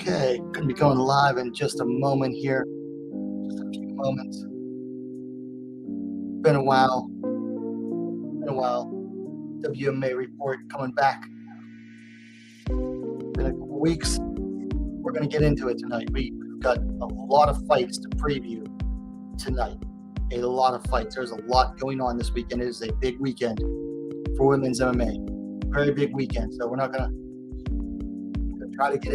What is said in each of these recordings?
Okay, going to be going live in just a moment here. Just a few moments. Been a while. Been a while. WMA report coming back. Been a couple weeks. We're going to get into it tonight. We've got a lot of fights to preview tonight. A lot of fights. There's a lot going on this weekend. It is a big weekend for women's MMA. Very big weekend. So we're not going to try to get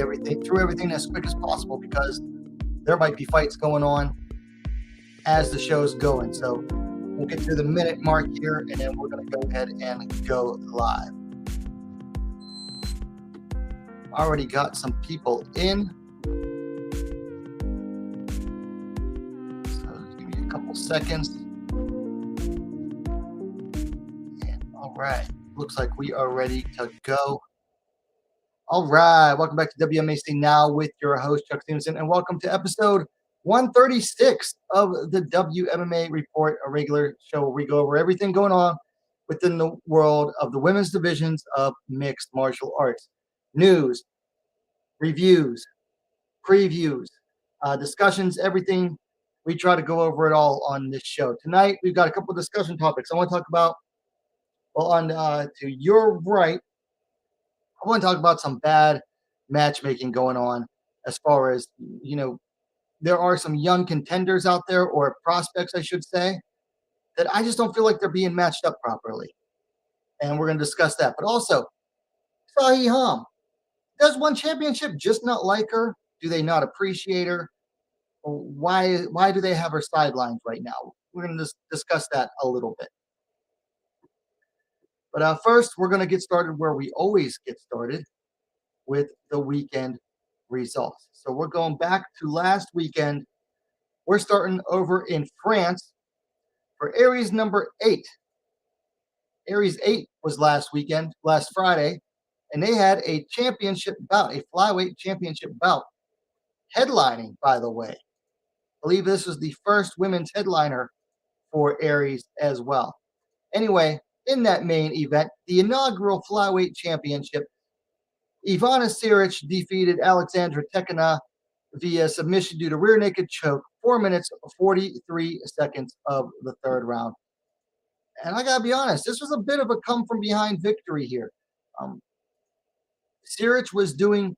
through everything as quick as possible because there might be fights going on as the show's going. So we'll get to the minute mark here, and then we're going to go ahead and go live. Already got some people in. So give me a couple seconds. And all right, looks like we are ready to go. All right, welcome back to WMAC Now with your host, Chuck Stevenson, and welcome to episode 136 of the WMMA Report, a regular show where we go over everything going on within the world of the women's divisions of mixed martial arts. News, reviews, previews, discussions, everything. We try to go over it all on this show. Tonight, we've got a couple of discussion topics. I want to talk about, to your right, I want to talk about some bad matchmaking going on as far as, there are some young contenders out there, or prospects, I should say, that I just don't feel like they're being matched up properly. And we're going to discuss that. But also, Seo Hee Ham. Does one championship just not like her? Do they not appreciate her? Or why do they have her sidelines right now? We're going to discuss that a little bit. But first, we're going to get started where we always get started, with the weekend results. So we're going back to last weekend. We're starting over in France for Aries number 8. Aries 8 was last Friday, and they had a championship bout, a flyweight championship bout, headlining, by the way. I believe this was the first women's headliner for Aries as well. Anyway, in that main event, the inaugural flyweight championship, Ivana Siric defeated Alexandra Tekina via submission due to rear naked choke, 4 minutes, 43 seconds of the third round. And I got to be honest, this was a bit of a come-from-behind victory here. Siric was doing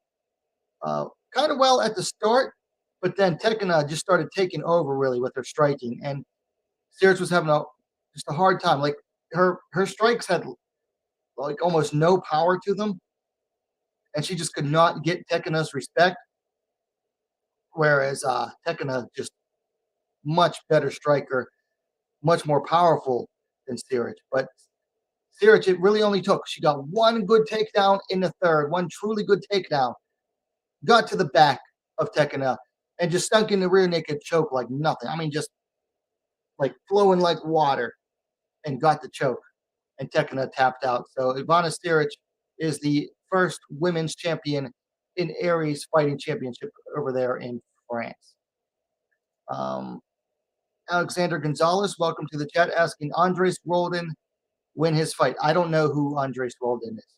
kind of well at the start, but then Tekina just started taking over really with her striking. And Siric was having just a hard time. Like her strikes had like almost no power to them, and she just could not get Tekina's respect. Whereas Tekina, just much better striker, much more powerful than Siric. But Siric, it really only took. She got one good takedown in the third, one truly good takedown. Got to the back of Tekina and just sunk in the rear naked choke like nothing. I mean, just like flowing like water, and got the choke. And Tekina tapped out. So Ivana Siric is the first women's champion in Aries Fighting Championship over there in France. Alexander Gonzalez, welcome to the chat, asking Andres Roldan win his fight. I don't know who Andres Roldan is.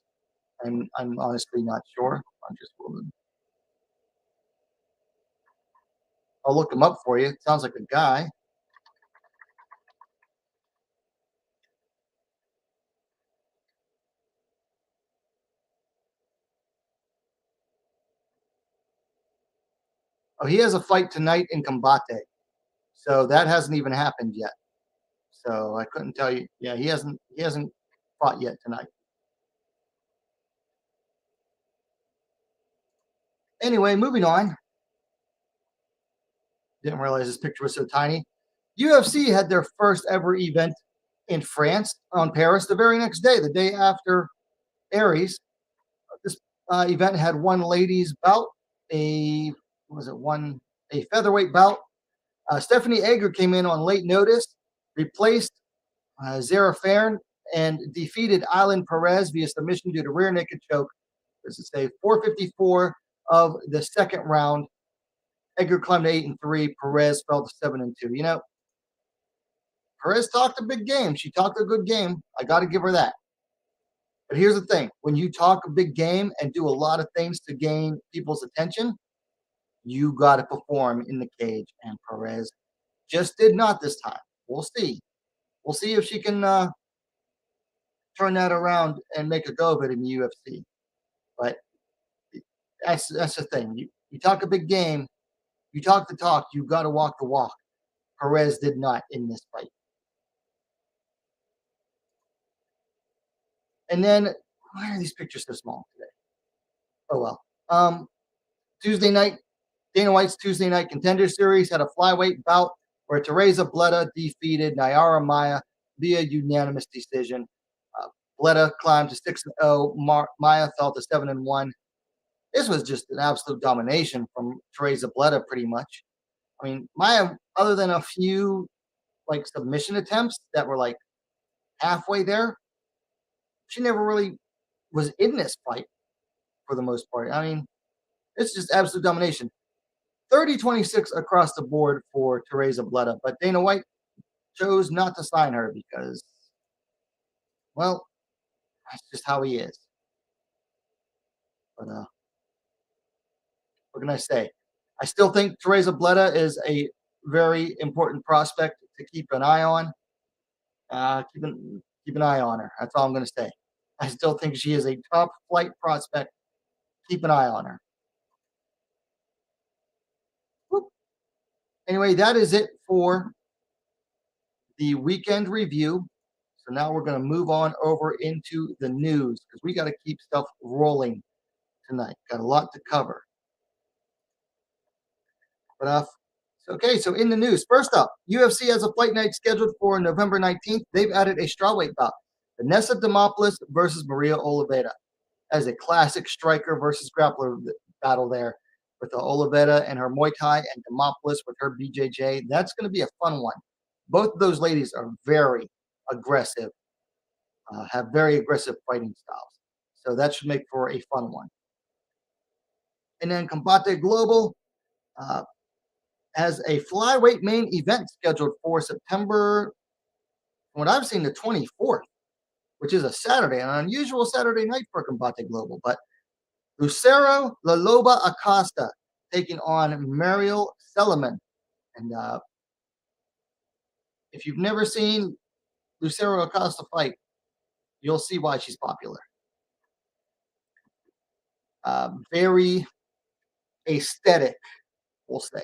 I'm honestly not sure. Andres Roldan. I'll look him up for you. It sounds like a guy. Oh, he has a fight tonight in Combate. So that hasn't even happened yet. So I couldn't tell you. Yeah, he hasn't fought yet tonight. Anyway, moving on. Didn't realize this picture was so tiny. UFC had their first ever event in France, on Paris, the very next day, the day after Aries. This event had one ladies bout, a featherweight bout. Stephanie Egger came in on late notice, replaced Zara Farn, and defeated Aylin Perez via submission due to rear naked choke. This is a 4:54 of the second round. Egger climbed to 8-3. Perez fell to 7-2. Perez talked a big game. She talked a good game. I got to give her that. But here's the thing. When you talk a big game and do a lot of things to gain people's attention, You got to perform in the cage. And Perez just did not this time. We'll see. We'll see if she can turn that around and make a go of it in the UFC. But that's the thing. You talk a big game, you talk the talk, you got to walk the walk. Perez did not in this fight. And then, why are these pictures so small today? Oh well. Tuesday night, Dana White's Tuesday Night Contender Series had a flyweight bout where Teresa Bleda defeated Naira Maya via unanimous decision. Bleda climbed to 6-0. Maya fell to 7-1. This was just an absolute domination from Teresa Bleda, pretty much. I mean, Maya, other than a few like submission attempts that were like halfway there, she never really was in this fight for the most part. I mean, it's just absolute domination. 30-26 across the board for Teresa Bleda, but Dana White chose not to sign her because, well, that's just how he is. But what can I say? I still think Teresa Bleda is a very important prospect to keep an eye on. Keep an eye on her. That's all I'm going to say. I still think she is a top flight prospect. Keep an eye on her. Whoop. Anyway, that is it for the weekend review. So now we're going to move on over into the news because we got to keep stuff rolling tonight. Got a lot to cover. But so in the news, first up, UFC has a fight night scheduled for November 19th. They've added a strawweight bout. Vanessa Demopoulos versus Maria Oliveira. As a classic striker versus grappler battle there with the Oliveira and her Muay Thai and Demopoulos with her BJJ. That's going to be a fun one. Both of those ladies are very aggressive, have very aggressive fighting styles. So that should make for a fun one. And then Combate Global has a flyweight main event scheduled for September, from what I've seen, the 24th, which is a Saturday, an unusual Saturday night for Combate Global. But Lucero La Loba Acosta taking on Mariel Seleman. And if you've never seen Lucero Acosta fight, you'll see why she's popular. Very aesthetic, we'll say.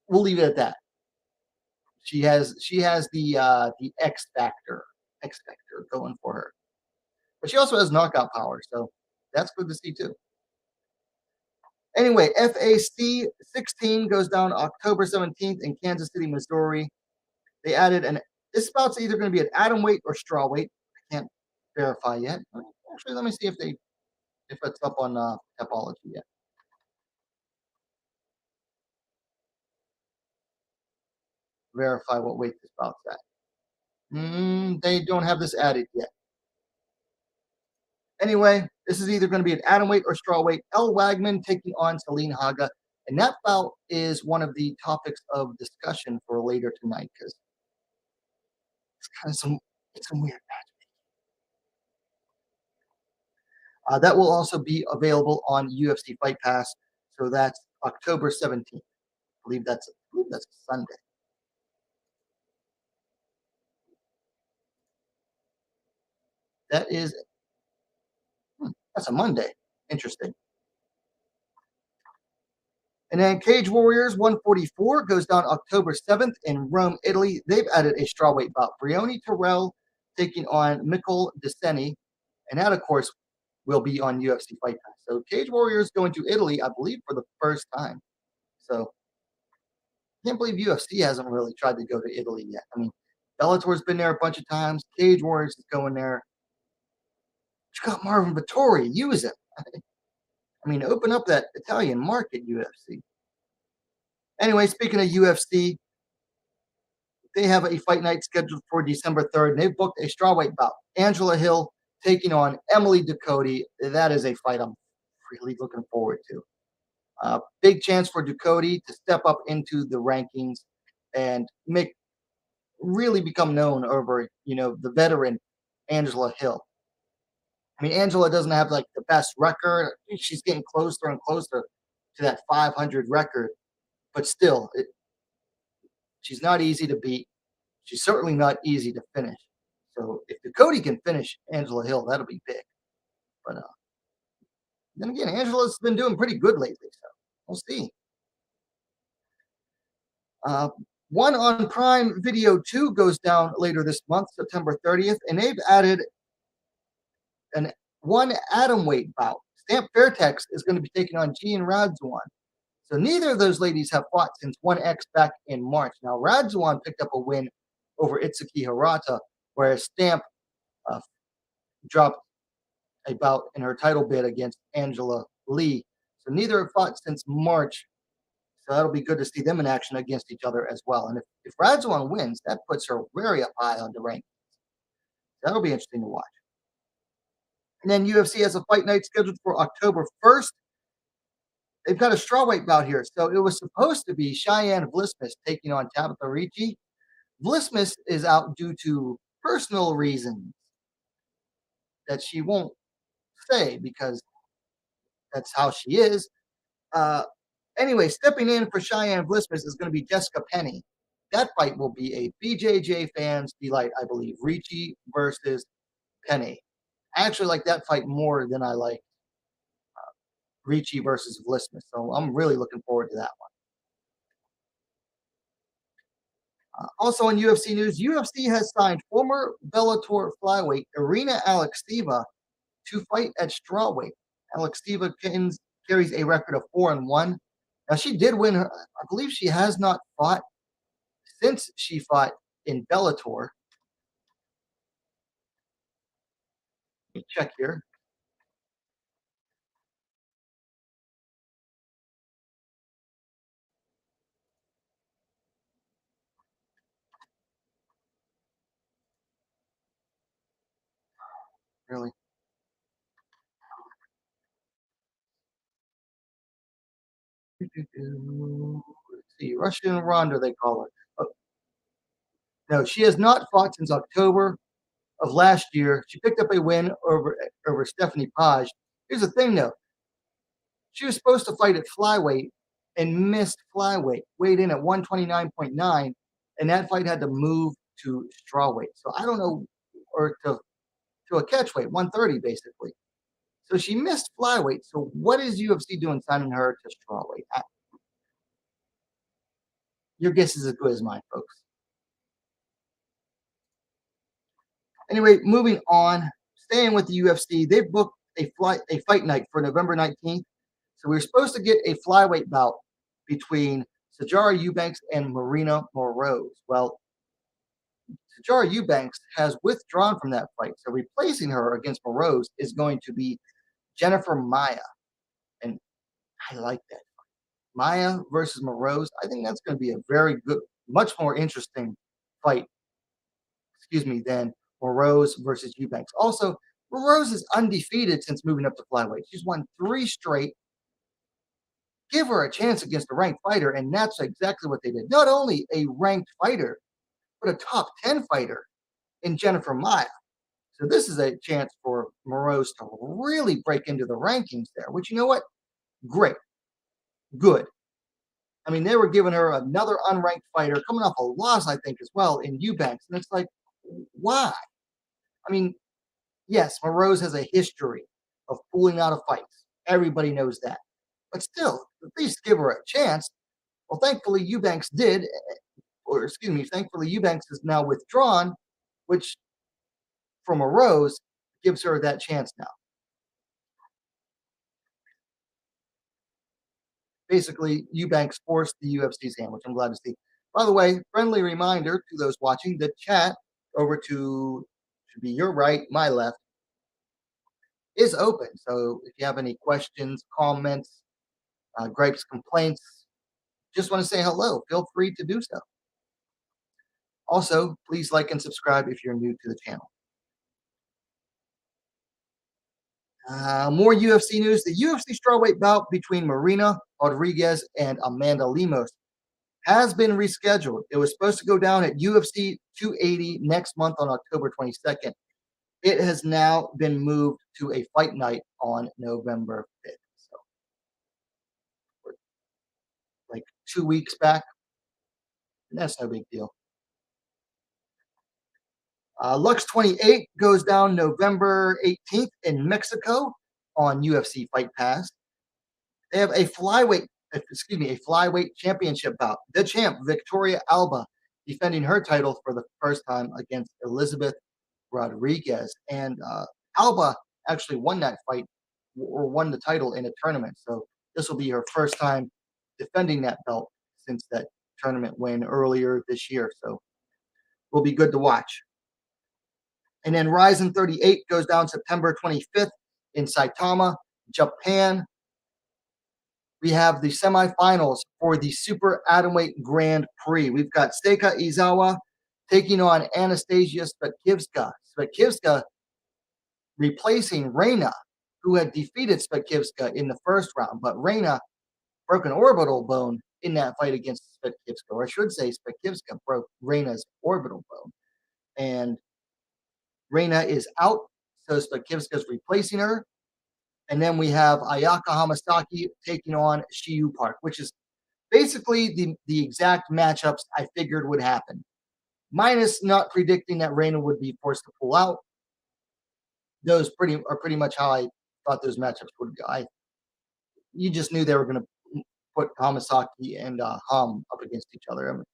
We'll leave it at that. She has the X factor going for her. But she also has knockout power, so that's good to see too. Anyway, FAC 16 goes down October 17th in Kansas City, Missouri. They added this bout's either going to be an atom weight or straw weight. I can't verify yet. Actually, let me see if it's up on Topology yet. Verify what weight this bout's at. They don't have this added yet. Anyway, this is either going to be an atom weight or straw weight. Elle Wagman taking on Celine Haga. And that bout is one of the topics of discussion for later tonight because it's kind of some weird matchmaking. That will also be available on UFC Fight Pass. So that's October 17th. I believe that's a Sunday. That is that's a Monday. Interesting. And then Cage Warriors 144 goes down October 7th in Rome, Italy. They've added a strawweight bout. Brioni Terrell taking on Mikkel Deseni. And that, of course, will be on UFC Fight Pass. So Cage Warriors going to Italy, I believe, for the first time. So I can't believe UFC hasn't really tried to go to Italy yet. I mean, Bellator's been there a bunch of times. Cage Warriors is going there. You got Marvin Vettori. Use him. I mean, open up that Italian market, UFC. Anyway, speaking of UFC, they have a fight night scheduled for December 3rd, and they've booked a strawweight bout. Angela Hill taking on Emily Ducote. That is a fight I'm really looking forward to. Big chance for Ducote to step up into the rankings and really become known over, the veteran Angela Hill. I mean, Angela doesn't have like the best record. She's getting closer and closer to that 500 record, but still, she's not easy to beat. She's certainly not easy to finish. So if Cody can finish Angela Hill, that'll be big. But then again, Angela's been doing pretty good lately, so we'll see. Uh, One on Prime Video 2 goes down later this month, September 30th, and they've added an one atom weight bout. Stamp Fairtex is going to be taking on G and Radzuan. So neither of those ladies have fought since 1X back in March. Now, Radzuan picked up a win over Itsuki Hirata, whereas Stamp uh, dropped a bout in her title bid against Angela Lee. So neither have fought since March. So that'll be good to see them in action against each other as well. And if Radzuan wins, that puts her very up high on the rank. That'll be interesting to watch. And then UFC has a fight night scheduled for October 1st. They've got a strawweight bout here. So it was supposed to be Cheyenne Vlismas taking on Tabitha Ricci. Vlismas is out due to personal reasons that she won't say because that's how she is. Anyway, stepping in for Cheyenne Vlismas is going to be Jessica Penny. That fight will be a BJJ fans delight, I believe. Ricci versus Penny. I actually like that fight more than I like Ricci versus Vlismas. So I'm really looking forward to that one. Also in UFC news, UFC has signed former Bellator flyweight Irina Alekseeva to fight at strawweight. Alekseeva carries a record of 4-1. Now she did win her. I believe she has not fought since she fought in Bellator. Let me check here. Really? Let's see, Russian Ronda, they call her. Oh, no, she has not fought since October of last year. She picked up a win over Stephanie Page. Here's the thing, though. She was supposed to fight at flyweight and missed flyweight, weighed in at 129.9, and that fight had to move to strawweight. So I don't know, or to a catchweight, 130 basically. So she missed flyweight. So what is UFC doing signing her to strawweight? Your guess is as good as mine, folks. Anyway, moving on, staying with the UFC, they booked a fight night for November 19th. So we were supposed to get a flyweight bout between Sijara Eubanks and Marina Moroz. Well, Sijara Eubanks has withdrawn from that fight. So replacing her against Moroz is going to be Jennifer Maia. And I like that. Maia versus Moroz. I think that's going to be a very good, much more interesting fight, than Moroz versus Eubanks. Also, Moroz is undefeated since moving up to flyweight. She's won 3 straight. Give her a chance against a ranked fighter, and that's exactly what they did. Not only a ranked fighter, but a top 10 fighter in Jennifer Maia. So this is a chance for Moroz to really break into the rankings there, which, you know what? Great. Good. I mean, they were giving her another unranked fighter coming off a loss, I think, as well in Eubanks. And it's like, why? I mean, yes, Moroz has a history of pulling out of fights. Everybody knows that. But still, at least give her a chance. Well, thankfully, Eubanks did, thankfully, Eubanks is now withdrawn, which from Moroz gives her that chance now. Basically, Eubanks forced the UFC's hand, which I'm glad to see. By the way, friendly reminder to those watching, the chat over to, should be your right, my left, is open. So if you have any questions, comments, gripes, complaints, just want to say hello, feel free to do so. Also, please like and subscribe if you're new to the channel. More UFC news. The UFC strawweight bout between Marina Rodriguez and Amanda Lemos has been rescheduled. It was supposed to go down at UFC 280 next month on October 22nd. it has now been moved to a fight night on November 5th. So we're like 2 weeks back, and that's no big deal. Lux 28 goes down November 18th in Mexico on UFC Fight Pass. They have a flyweight championship bout. The champ, Victoria Alba, defending her title for the first time against Elizabeth Rodriguez. And Alba actually won that fight or won the title in a tournament. So this will be her first time defending that belt since that tournament win earlier this year. So will be good to watch. And then Ryzen 38 goes down September 25th in Saitama, Japan. We have the semifinals for the Super Atomweight Grand Prix. We've got Seika Izawa taking on Anastasia Spetkivska. Spetkivska replacing Reina, who had defeated Spetkivska in the first round, but Reina broke an orbital bone in that fight against Spetkivska, or I should say Spetkivska broke Reina's orbital bone. And Reina is out, so Spetkivska is replacing her. And then we have Ayaka Hamasaki taking on Shiyu Park, which is basically the exact matchups I figured would happen. Minus not predicting that Reina would be forced to pull out. Those are pretty much how I thought those matchups would go. You just knew they were going to put Hamasaki and Ham up against each other. I mean,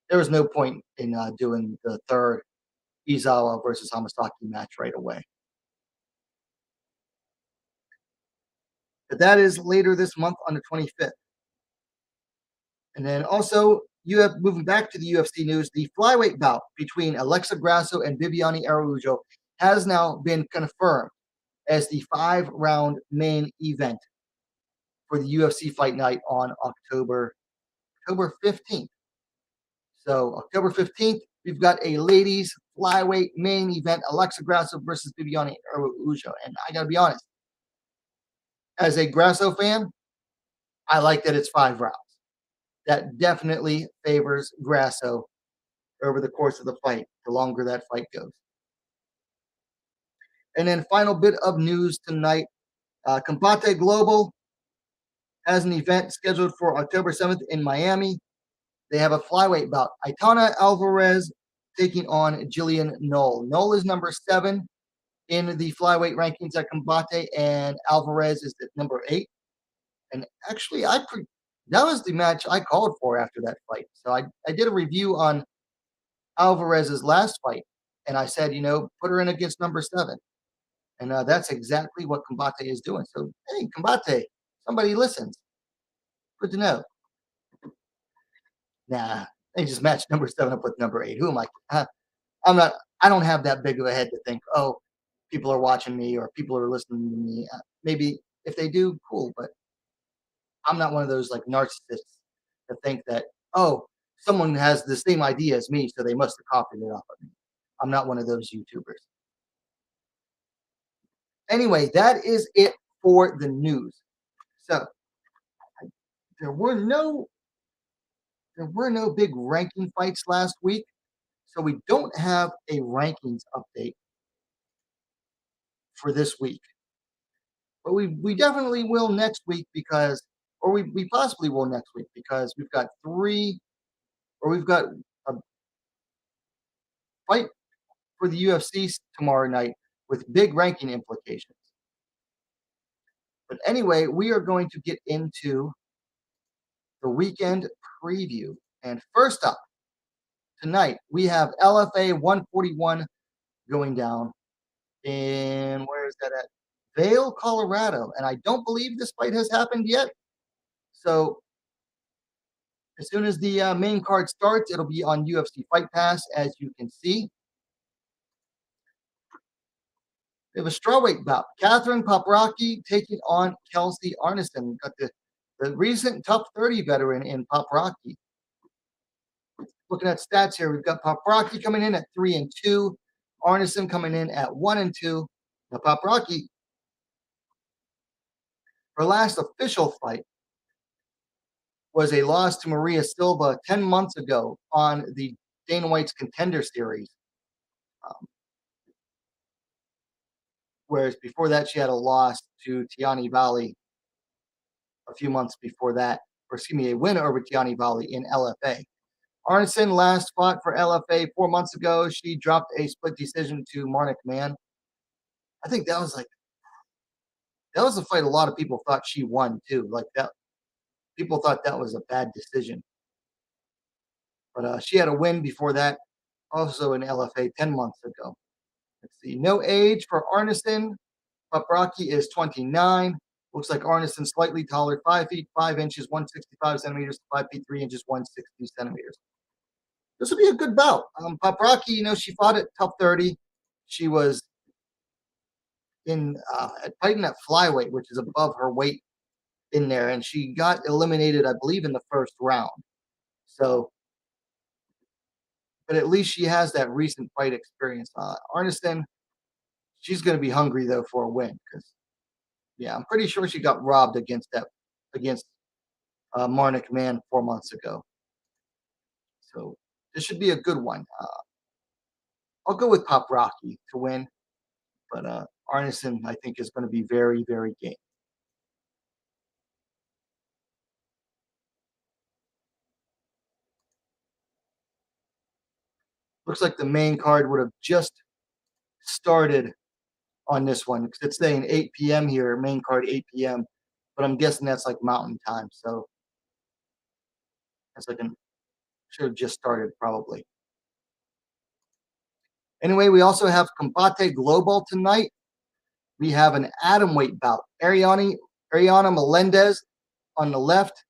there was no point in doing the third Izawa versus Hamasaki match right away. But that is later this month on the 25th. And then also, you have moving back to the UFC news, the flyweight bout between Alexa Grasso and Viviane Araújo has now been confirmed as the 5-round main event for the UFC Fight Night on October 15th. So October 15th, we've got a ladies flyweight main event, Alexa Grasso versus Viviane Araújo. And I got to be honest, as a Grasso fan, I like that it's 5 rounds. That definitely favors Grasso over the course of the fight, the longer that fight goes. And then final bit of news tonight, Combate Global has an event scheduled for October 7th in Miami. They have a flyweight bout. Aitana Alvarez taking on Jillian Knoll. Knoll is number 7 in the flyweight rankings at Combate, and Alvarez is at number 8. And actually, that was the match I called for after that fight. So I did a review on Alvarez's last fight, and I said, put her in against number 7. And that's exactly what Combate is doing. So, hey, Combate, somebody listens. Good to know. Nah, they just matched number 7 up with number 8. Who am I? I don't have that big of a head to think, oh, people are watching me or people are listening to me. Maybe if they do, cool. But I'm not one of those like narcissists that think that, oh, someone has the same idea as me, so they must have copied it off of me. I'm not one of those YouTubers. Anyway, that is it for the news. So there were no big ranking fights last week, so we don't have a rankings update for this week. But we definitely will next week we possibly will next week because we've got a fight for the UFC tomorrow night with big ranking implications. But anyway, we are going to get into the weekend preview. And first up, tonight, we have LFA 141 going down in, where is that at? Vail, Colorado. And I don't believe this fight has happened yet. So as soon as the main card starts, it'll be on UFC Fight Pass, as you can see. We have a strawweight bout. Catherine Paprocki taking on Kelsey Arneson. Got the recent top 30 veteran in Paprocki. Looking at stats here, we've got Paprocki coming in at 3-2, Arneson coming in at 1-2. Now Paprocki, her last official fight was a loss to Maria Silva 10 months ago on the Dana White's Contender Series. whereas before that she had a loss to Tiani Valley a few months before that, or excuse me, a win over Tiani Valley in LFA. Arneson last fought for LFA 4 months ago. She dropped a split decision to Marnik Mann. I think that was a fight a lot of people thought she won too. Like that, people thought that was a bad decision. But she had a win before that, also in LFA 10 months ago. Let's see. No age for Arneson. Paprocki is 29. Looks like Arneson slightly taller, 5 feet 5 inches, 165 centimeters, 5 feet 3 inches, 160 centimeters. This will be a good bout. Paprocki, she fought at top 30. She was in fighting at flyweight, which is above her weight in there, and she got eliminated, I believe, in the first round. So, but at least she has that recent fight experience. Arneson, she's going to be hungry though for a win because, yeah, I'm pretty sure she got robbed against Marnik Mann 4 months ago. So this should be a good one. I'll go with Paprocki to win, but Arneson I think is going to be very, very game. Looks like the main card would have just started on this one because it's saying 8 p.m. here, main card 8 p.m. But I'm guessing that's like mountain time. So that's like should have just started probably. Anyway, we also have Combate Global tonight. We have an atomweight bout. Ariana Melendez on the left,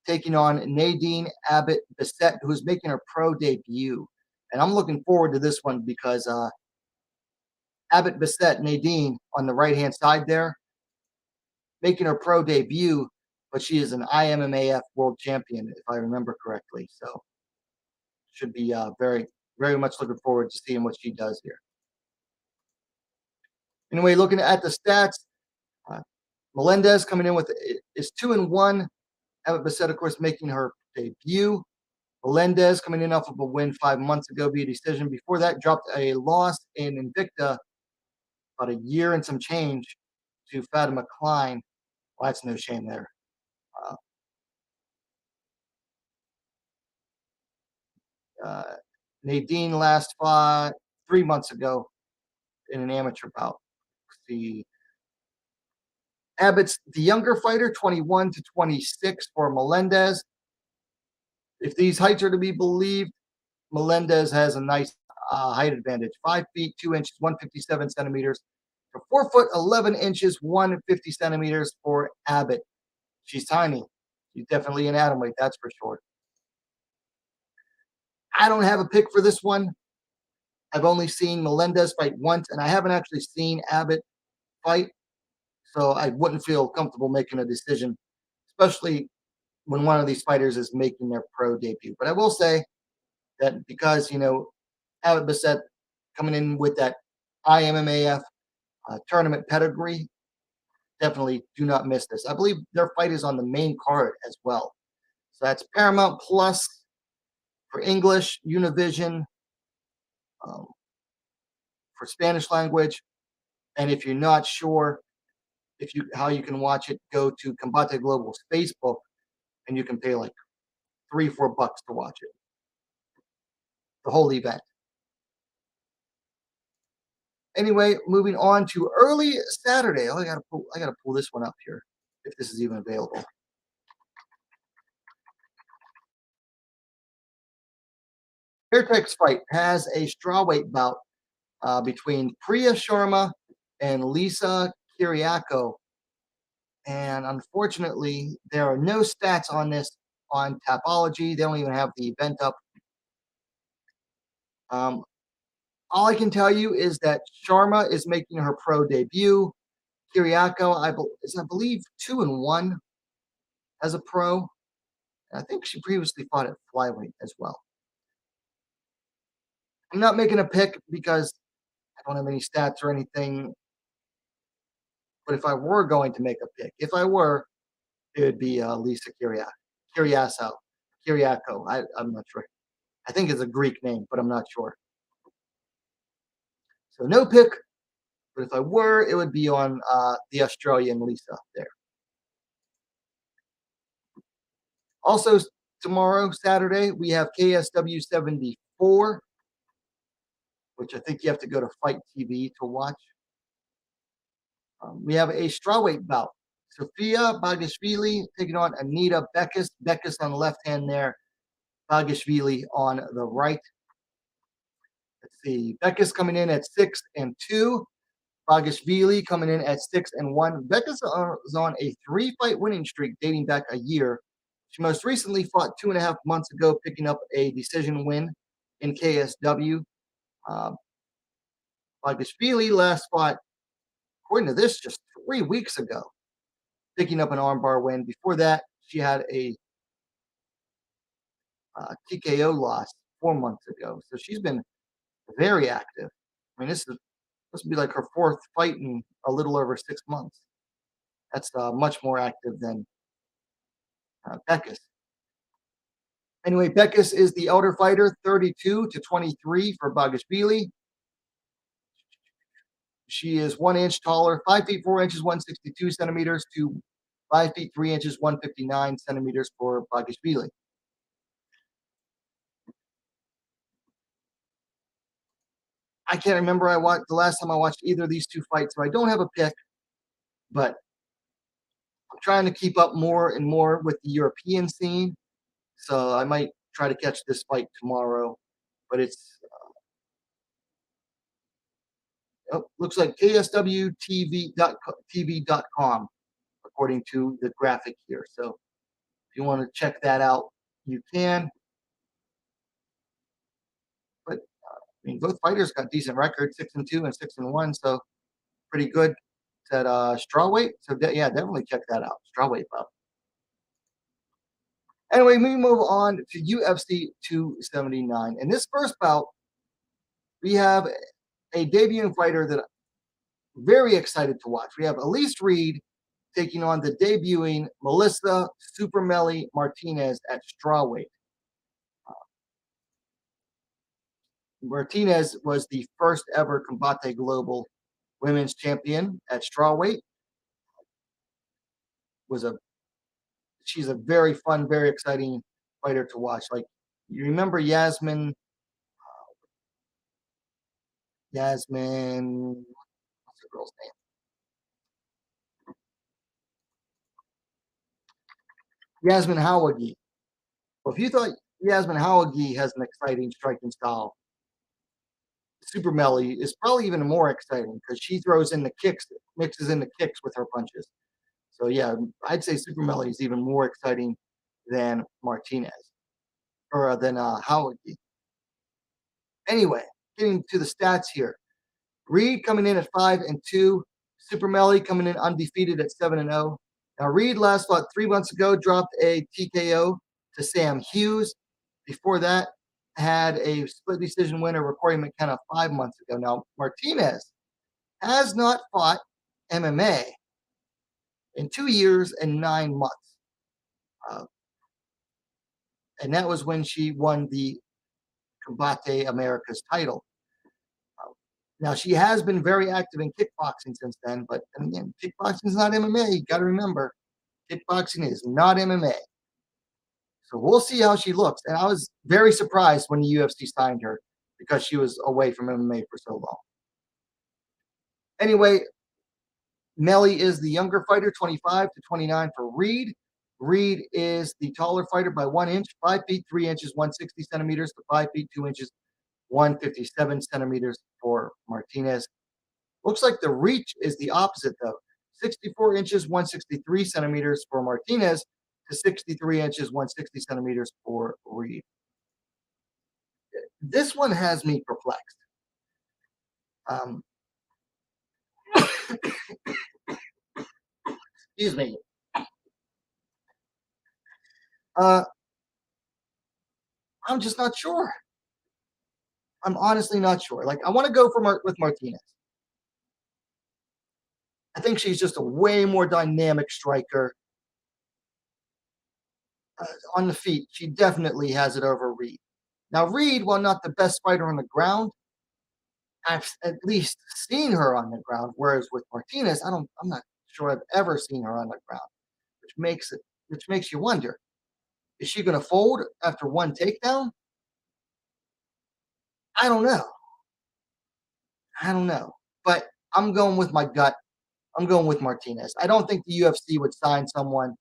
taking on Nadine Abbott Bissett, who's making her pro debut. And I'm looking forward to this one because Abbott Bissett, Nadine on the right-hand side there, making her pro debut, but she is an IMMAF world champion, if I remember correctly. So should be very, very much looking forward to seeing what she does here. Anyway, looking at the stats, Melendez coming in with is 2-1. Abbott Bissett, of course, making her debut. Melendez coming in off of a win 5 months ago via decision. Before that, dropped a loss in Invicta about a year and some change to Fatima Klein. Well, that's no shame there. Nadine last fought 3 months ago in an amateur bout. The Abbott's the younger fighter, 21 to 26 for Melendez. If these heights are to be believed, Melendez has a nice height advantage. 5 feet 2 inches, 157 centimeters. To 4 foot 11 inches, 150 centimeters for Abbott. She's tiny. She's definitely an atomweight, that's for sure. I don't have a pick for this one. I've only seen Melendez fight once, and I haven't actually seen Abbott fight. So I wouldn't feel comfortable making a decision, especially when one of these fighters is making their pro debut. But I will say that because, Abbott Bissett coming in with that IMMAF tournament pedigree, definitely do not miss this. I believe their fight is on the main card as well. So that's Paramount Plus for English, Univision for Spanish language. And if you're not sure how you can watch it, go to Combate Global's Facebook, and you can pay like $3-4 to watch it. The whole event. Anyway, moving on to early Saturday. Oh, I gotta pull this one up here if this is even available. Fairtex Fight has a strawweight bout between Priya Sharma and Lisa Kiriako. And unfortunately, there are no stats on this on Tapology. They don't even have the event up. All I can tell you is that Sharma is making her pro debut. Kiriako, I believe, 2-1 as a pro. I think she previously fought at flyweight as well. I'm not making a pick because I don't have any stats or anything. But if I were going to make a pick, it would be Lisa Kiriako. I'm not sure. I think it's a Greek name, but I'm not sure. So no pick But if I were, it would be on the Australian Lisa there. Also, tomorrow, Saturday, we have KSW 74, which I think you have to go to Fight TV to watch. We have a strawweight bout. Sofia Bagashvili taking on Anita Bekis. Bekis on the left hand there, Bagashvili on the right. Let's see. Bekis coming in at 6-2. Bagashvili coming in at 6-1. Bekis is on a 3-fight winning streak dating back a year. She most recently fought 2.5 months ago, picking up a decision win in KSW. Bagashvili last fought, according to this, just 3 weeks ago, picking up an armbar win. Before that, she had a TKO loss 4 months ago. So she's been very active. I mean, this would be like her 4th fight in a little over 6 months. That's much more active than Bekis. Anyway, Bekis is the elder fighter, 32-23 for Bagashvili. She is 1 inch taller, 5 feet 4 inches, 162 centimeters to 5 feet 3 inches, 159 centimeters for Bagashvili. I can't remember the last time I watched either of these two fights, so I don't have a pick, but I'm trying to keep up more and more with the European scene, so I might try to catch this fight tomorrow. But it's looks like KSWTV.com, according to the graphic here. So if you want to check that out, you can. But I mean, both fighters got decent records, 6-2 and 6-1, so pretty good. It's at strawweight, so yeah, definitely check that out. Strawweight bout. Anyway, we move on to UFC 279. In this first bout, we have a debuting fighter that I'm very excited to watch. We have Elise Reed taking on the debuting Melissa Super Melly Martinez at strawweight. Martinez was the first ever Combate Global women's champion at strawweight. She's a very fun, very exciting fighter to watch. Like, you remember Yasmin, what's the girl's name? Yasmin Hawagi. Well, if you thought Yasmin Hawagi has an exciting striking style, Super Melly is probably even more exciting because she throws in the kicks, mixes in the kicks with her punches. So yeah, I'd say Super Melly is even more exciting than Martinez or than Hawagi. Anyway, getting to the stats here. Reed coming in at 5-2. Super Melly coming in undefeated at 7-0. Now Reed last fought 3 months ago, dropped a TKO to Sam Hughes. Before that, had a split decision winner, Rory McKenna, 5 months ago. Now Martinez has not fought MMA in 2 years and 9 months. And that was when she won the Combate Americas title. Now, she has been very active in kickboxing since then, but again, kickboxing is not MMA. You got to remember, kickboxing is not MMA. So we'll see how she looks. And I was very surprised when the UFC signed her because she was away from MMA for so long. Anyway, Melly is the younger fighter, 25-29 for Reed. Reed is the taller fighter by 1 inch, 5 feet 3 inches, 160 centimeters to 5 feet 2 inches, 157 centimeters for Martinez. Looks like the reach is the opposite, though. 64 inches, 163 centimeters for Martinez to 63 inches, 160 centimeters for Reed. This one has me perplexed. Excuse me. I'm just not sure. I'm honestly not sure. Like, I want to go with Martinez. I think she's just a way more dynamic striker. On the feet, she definitely has it over Reed. Now, Reed, while not the best fighter on the ground, I've at least seen her on the ground, whereas with Martinez, I'm not sure I've ever seen her on the ground, which makes it which makes you wonder, is she gonna fold after one takedown? I don't know. I don't know. But I'm going with my gut. I'm going with Martinez. I don't think the UFC would sign someone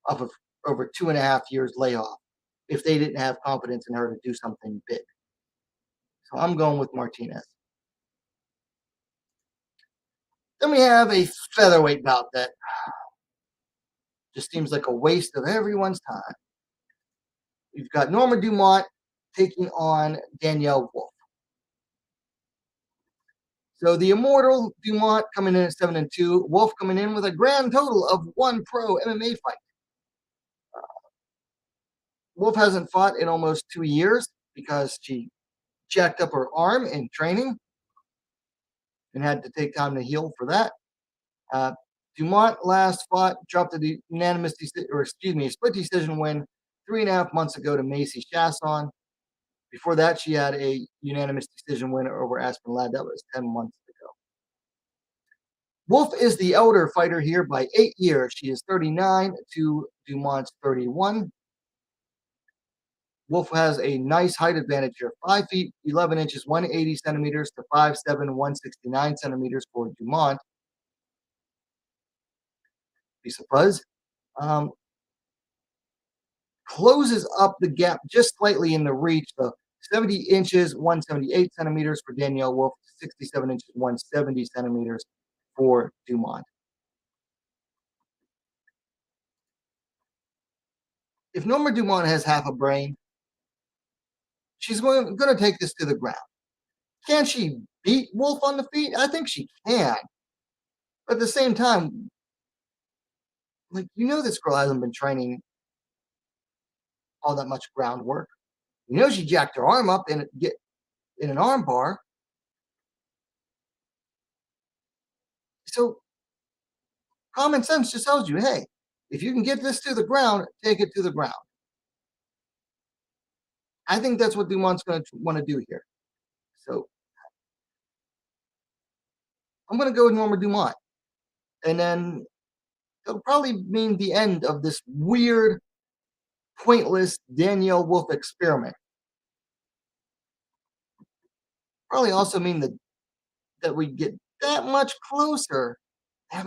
of a, over 2.5 years layoff if they didn't have confidence in her to do something big. So I'm going with Martinez. Then we have a featherweight bout that just seems like a waste of everyone's time. We've got Norma Dumont taking on Danielle Wolf. So the immortal Dumont coming in at 7-2, Wolf coming in with a grand total of one pro MMA fight. Wolf hasn't fought in almost 2 years because she jacked up her arm in training and had to take time to heal for that. Uh, Dumont last fought, dropped a unanimous a split decision win 3.5 months ago to Macy Chasson. Before that, she had a unanimous decision win over Aspen Ladd. That was 10 months ago. Wolf is the elder fighter here by 8 years. She is 39 to Dumont's 31. Wolf has a nice height advantage here, 5 feet 11 inches, 180 centimeters to 5'7", 169 centimeters for Dumont. Piece of fuzz. Closes up the gap just slightly in the reach. So 70 inches, 178 centimeters for Danielle Wolf, 67 inches, 170 centimeters for Dumont. If Norma Dumont has half a brain, she's going to take this to the ground. Can she beat Wolf on the feet? I think she can. But at the same time, like, this girl hasn't been training all that much groundwork. She jacked her arm up in an arm bar. So common sense just tells you, hey, if you can get this to the ground, take it to the ground. I think that's what Dumont's going to want to do here. So I'm going to go with Norma Dumont. And then it'll probably mean the end of this weird, pointless Danielle Wolf experiment. Probably also mean that we get that much closer to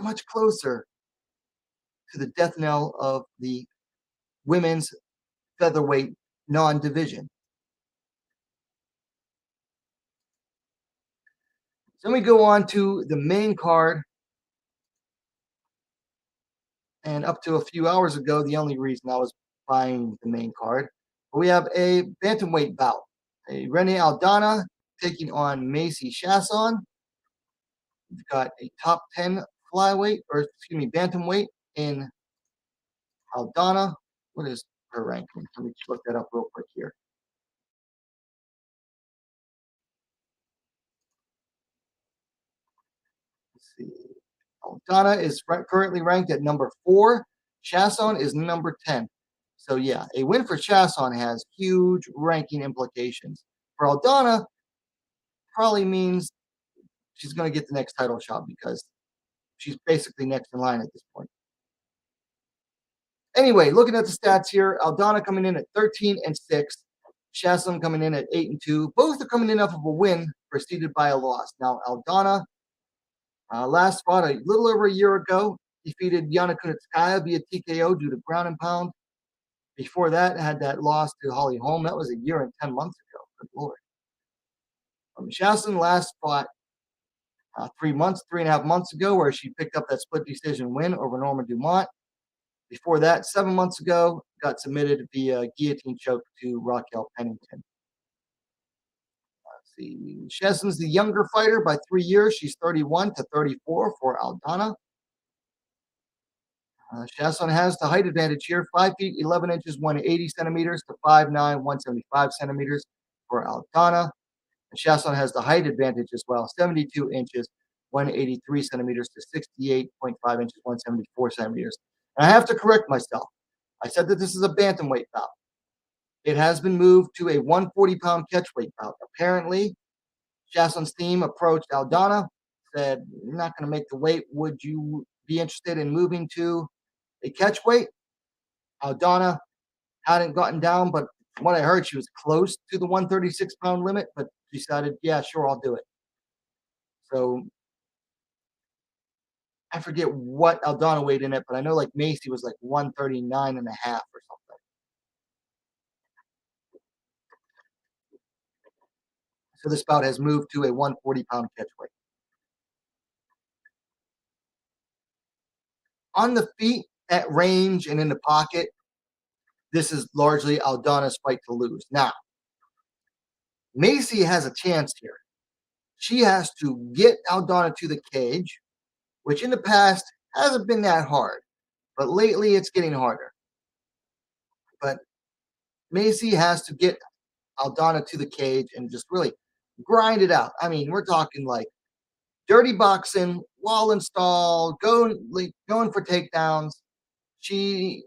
the death knell of the women's featherweight non-division. So then we go on to the main card. And up to a few hours ago, the only reason I was buying the main card, we have a bantamweight bout. A Renee Aldana taking on Macy Chasson. We've got a top 10 bantamweight in Aldana. What is her ranking? Let me look that up real quick here. Let's see. Aldana is currently ranked at number 4. Chasson is number 10. So yeah, a win for Chasson has huge ranking implications. For Aldana, probably means she's going to get the next title shot because she's basically next in line at this point. Anyway, looking at the stats here, Aldana coming in at 13-6, Chasson coming in at 8-2. Both are coming in off of a win preceded by a loss. Now, Aldana last fought a little over a year ago, defeated Yana Kunitskaya via TKO due to ground and pound. Before that, had that loss to Holly Holm. That was a year and 10 months ago. Good Lord. Chasson last fought 3.5 months ago, where she picked up that split decision win over Norma Dumont. Before that, 7 months ago, got submitted via guillotine choke to Raquel Pennington. Let's see. Chasson's the younger fighter by 3 years. She's 31-34 for Aldana. Chasson has the height advantage here, 5 feet 11 inches, 180 centimeters to 5'9", 175 centimeters for Aldana. And Chasson has the height advantage as well, 72 inches, 183 centimeters to 68.5 inches, 174 centimeters. And I have to correct myself. I said that this is a bantamweight bout. It has been moved to a 140-pound catchweight bout. Apparently, Jocelyn's team approached Aldana, said, "You're not going to make the weight. Would you be interested in moving to a catch weight?" Aldana hadn't gotten down, but from what I heard, she was close to the 136-pound limit, but decided, yeah, sure, I'll do it. So I forget what Aldana weighed in it, but I know like Macy was like 139 and a half or something. So this bout has moved to a 140-pound catch weight. On the feet, at range, and in the pocket, this is largely Aldana's fight to lose. Now, Macy has a chance here. She has to get Aldana to the cage, which in the past hasn't been that hard, but lately it's getting harder. But Macy has to get Aldana to the cage and just really grind it out. I mean, we're talking like dirty boxing, wall install, going for takedowns. She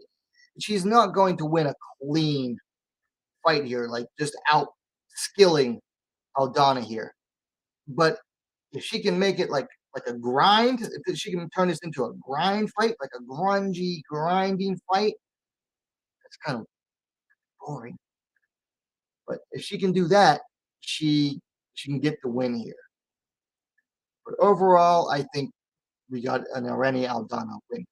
she's not going to win a clean fight here, like just out skilling Aldana here. But if she can make it like a grind, if she can turn this into a grind fight, like a grungy, grinding fight, it's kind of boring. But if she can do that, she can get the win here. But overall, I think we got an Irene Aldana win,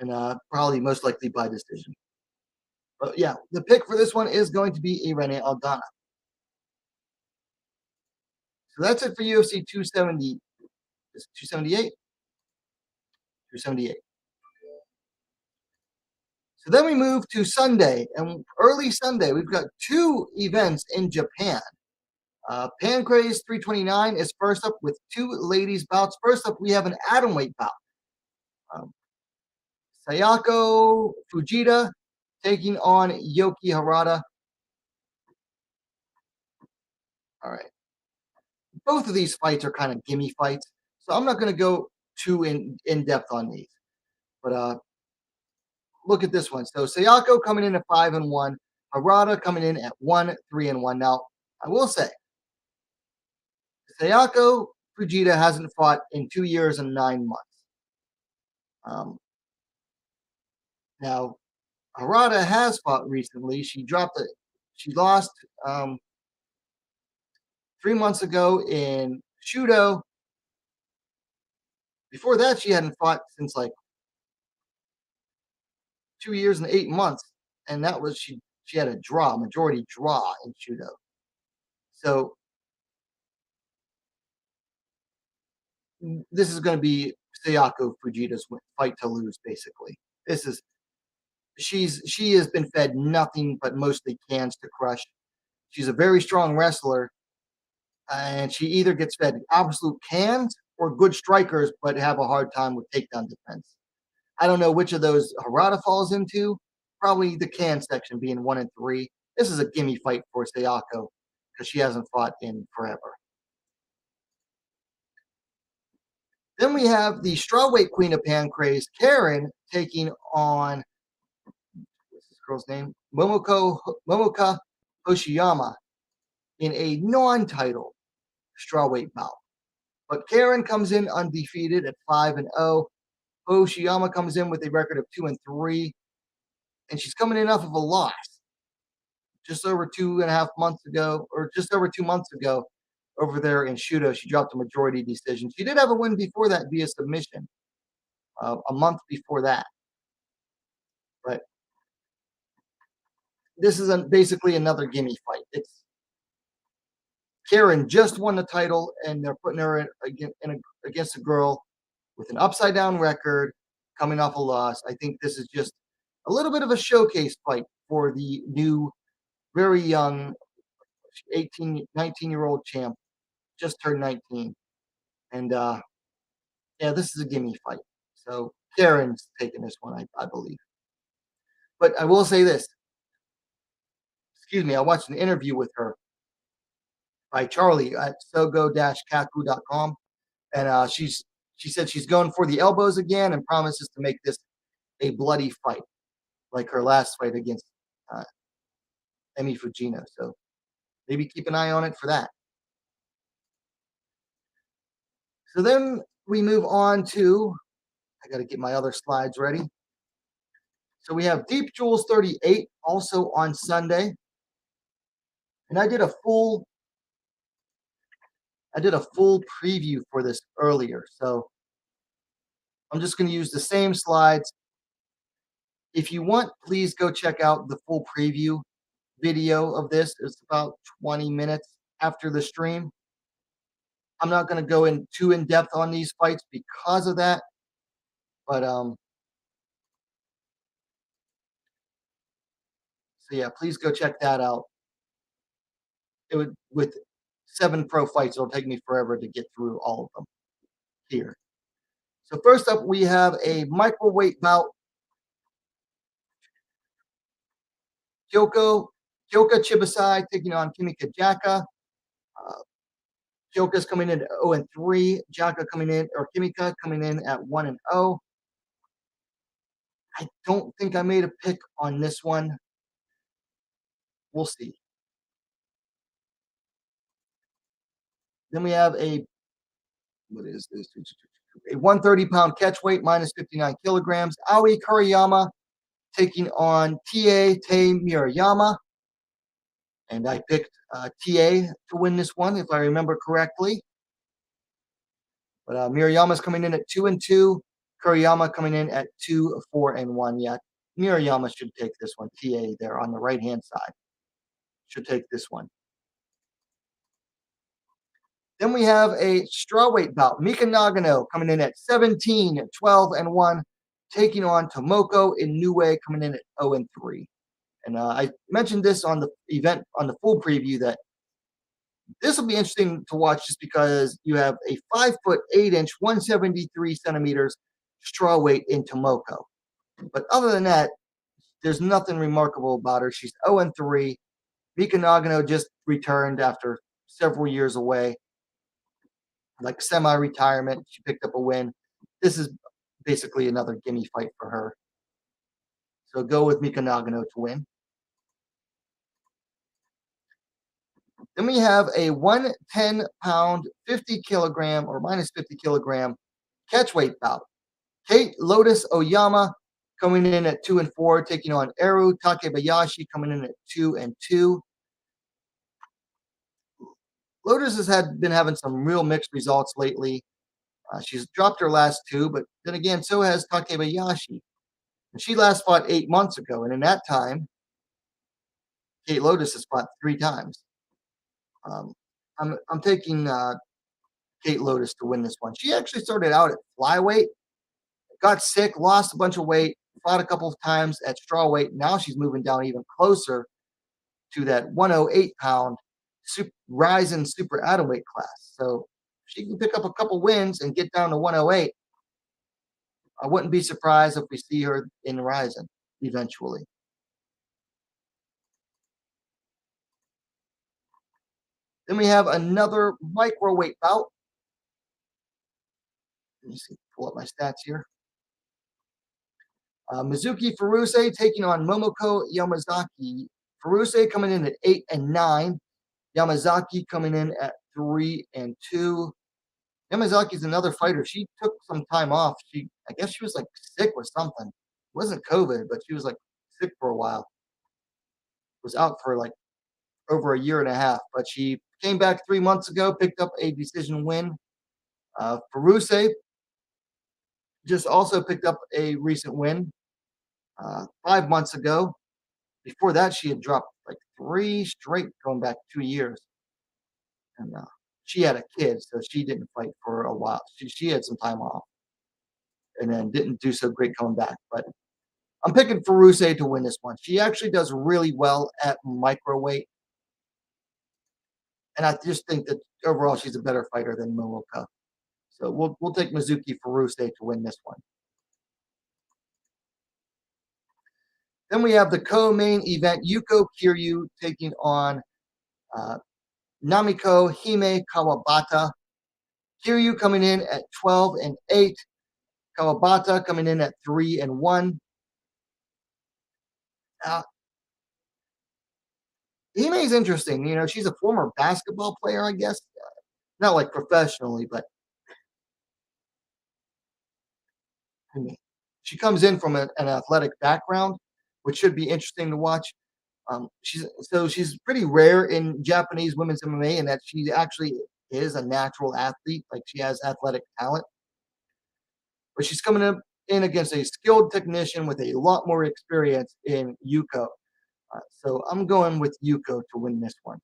and probably most likely by decision. But yeah, the pick for this one is going to be Irene Aldana. So that's it for UFC 270. 278? 278. So then we move to Sunday, and early Sunday, we've got two events in Japan. Pancrase 329 is first up with two ladies bouts. First up, we have an atomweight bout. Um, Sayako Fujita taking on Yoki Harada. All right. Both of these fights are kind of gimme fights, so I'm not going to go too in depth on these. But look at this one. So Sayako coming in at 5-1, Harada coming in at 1-3-1. Now, I will say, Sayako Fujita hasn't fought in 2 years and 9 months. Now, Harada has fought recently. She lost 3 months ago in Shudo. Before that, she hadn't fought since like 2 years and 8 months, and that was she had a majority draw in Shudo. So this is going to be Sayako Fujita's fight to lose, basically. This is she has been fed nothing but mostly cans to crush. She's a very strong wrestler, and she either gets fed absolute cans or good strikers, but have a hard time with takedown defense. I don't know which of those Harada falls into. Probably the can section, being 1-3. This is a gimme fight for Sayako because she hasn't fought in forever. Then we have the strawweight queen of Pancrase, Karen, taking on, what's this girl's name? Momoka Hoshiyama in a non-title strawweight bout. But Karen comes in undefeated at 5-0. Hoshiyama comes in with a record of 2-3, and she's coming in off of a loss just over 2.5 months ago, or just over 2 months ago, over there in Shudo. She dropped a majority decision. She did have a win before that via submission, a month before that. But this is basically another gimme fight. It's Karen just won the title, and they're putting her against a girl with an upside down record, coming off a loss. I think this is just a little bit of a showcase fight for the new, very young 19-year-old champ, just turned 19. And yeah, this is a gimme fight. So Karen's taking this one, I believe. But I will say this. Excuse me, I watched an interview with her by Charlie at sogo-kaku.com. And she said she's going for the elbows again and promises to make this a bloody fight, like her last fight against Emi Fujino. So maybe keep an eye on it for that. So then we move on to, I got to get my other slides ready. So we have Deep Jewels 38 also on Sunday. And I did a full preview for this earlier. So I'm just going to use the same slides. If you want, please go check out the full preview video of this. It's about 20 minutes after the stream. I'm not going to go in too in depth on these fights because of that. But so yeah, please go check that out. It would, with 7 pro fights, it'll take me forever to get through all of them here. So first up, we have a microweight bout. Kyoka Chibasai taking on Kimika Jaka. Kyoka's coming in at 0-3. Jaka coming in, or Kimika coming in at 1-0. I don't think I made a pick on this one. We'll see. Then we have a, what is this? A 130-pound catch weight, minus 59 kilograms. Aoi Kuriyama taking on Ta Murayama. And I picked Ta to win this one, if I remember correctly. But Murayama's coming in at 2-2. Kuriyama coming in at 2-4-1. Yeah, Murayama should take this one. Ta there on the right-hand side should take this one. Then we have a strawweight bout. Mika Nagano coming in at 17-12-1, taking on Tomoko Inoue coming in at 0-3. And I mentioned this on the event, on the full preview, that this will be interesting to watch just because you have a 5'8", 173 centimeters strawweight in Tomoko. But other than that, there's nothing remarkable about her. She's 0-3. Mika Nagano just returned after several years away, like semi-retirement. She picked up a win. This is basically another gimme fight for her. So go with Mika Nagano to win. Then we have a 110-pound, 50-kilogram or minus 50-kilogram catchweight bout. Kate Lotus Oyama coming in at 2-4, taking on Eru Takebayashi coming in at 2-2. Lotus has been having some real mixed results lately. She's dropped her last 2, but then again, so has Takebayashi. And she last fought 8 months ago, and in that time, Kate Lotus has fought 3 times. I'm taking Kate Lotus to win this one. She actually started out at flyweight, got sick, lost a bunch of weight, fought a couple of times at strawweight. Now she's moving down even closer to that 108-pound rising super atomweight class. So if she can pick up a couple wins and get down to 108, I wouldn't be surprised if we see her in rising eventually. Then we have another microweight bout. Let me see, pull up my stats here. Mizuki Furuse taking on Momoko Yamazaki. Furuse coming in at 8-9. Yamazaki coming in at 3-2. Yamazaki is another fighter. She took some time off. I guess she was like sick with something. It wasn't COVID, but she was like sick for a while. Was out for like over a year and a half, but she came back 3 months ago, picked up a decision win. Furuse just also picked up a recent win 5 months ago. Before that, she had dropped like 3 straight going back 2 years. And she had a kid, so she didn't fight for a while. She had some time off and then didn't do so great coming back. But I'm picking Furuse to win this one. She actually does really well at microweight. And I just think that overall she's a better fighter than Momoko. So we'll take Mizuki Furuse to win this one. Then we have the co-main event, Yuko Kiryu taking on Namiko Hime Kawabata. Kiryu coming in at 12-8. Kawabata coming in at 3-1. Hime is interesting. She's a former basketball player, I guess. Not like professionally, but I mean, she comes in from an athletic background, which should be interesting to watch. She's pretty rare in Japanese women's MMA in that she actually is a natural athlete. Like she has athletic talent, but she's coming up in against a skilled technician with a lot more experience in Yuko. So I'm going with Yuko to win this one.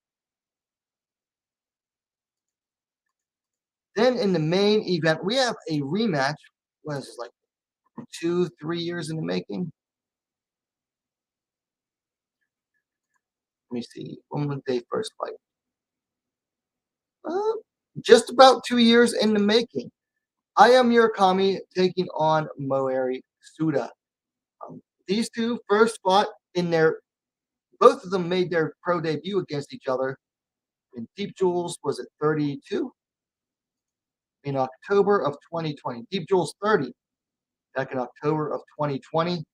Then in the main event, we have a rematch. What is this, like 2, 3 years in the making? Let me see. When would they first fight? Uh, just about 2 years in the making. I am Murakami taking on Moeri Suda. These two first fought in their, both of them made their pro debut against each other in Deep Jewels, was it 32? In October of 2020. Deep Jewels 30 back in October of 2020.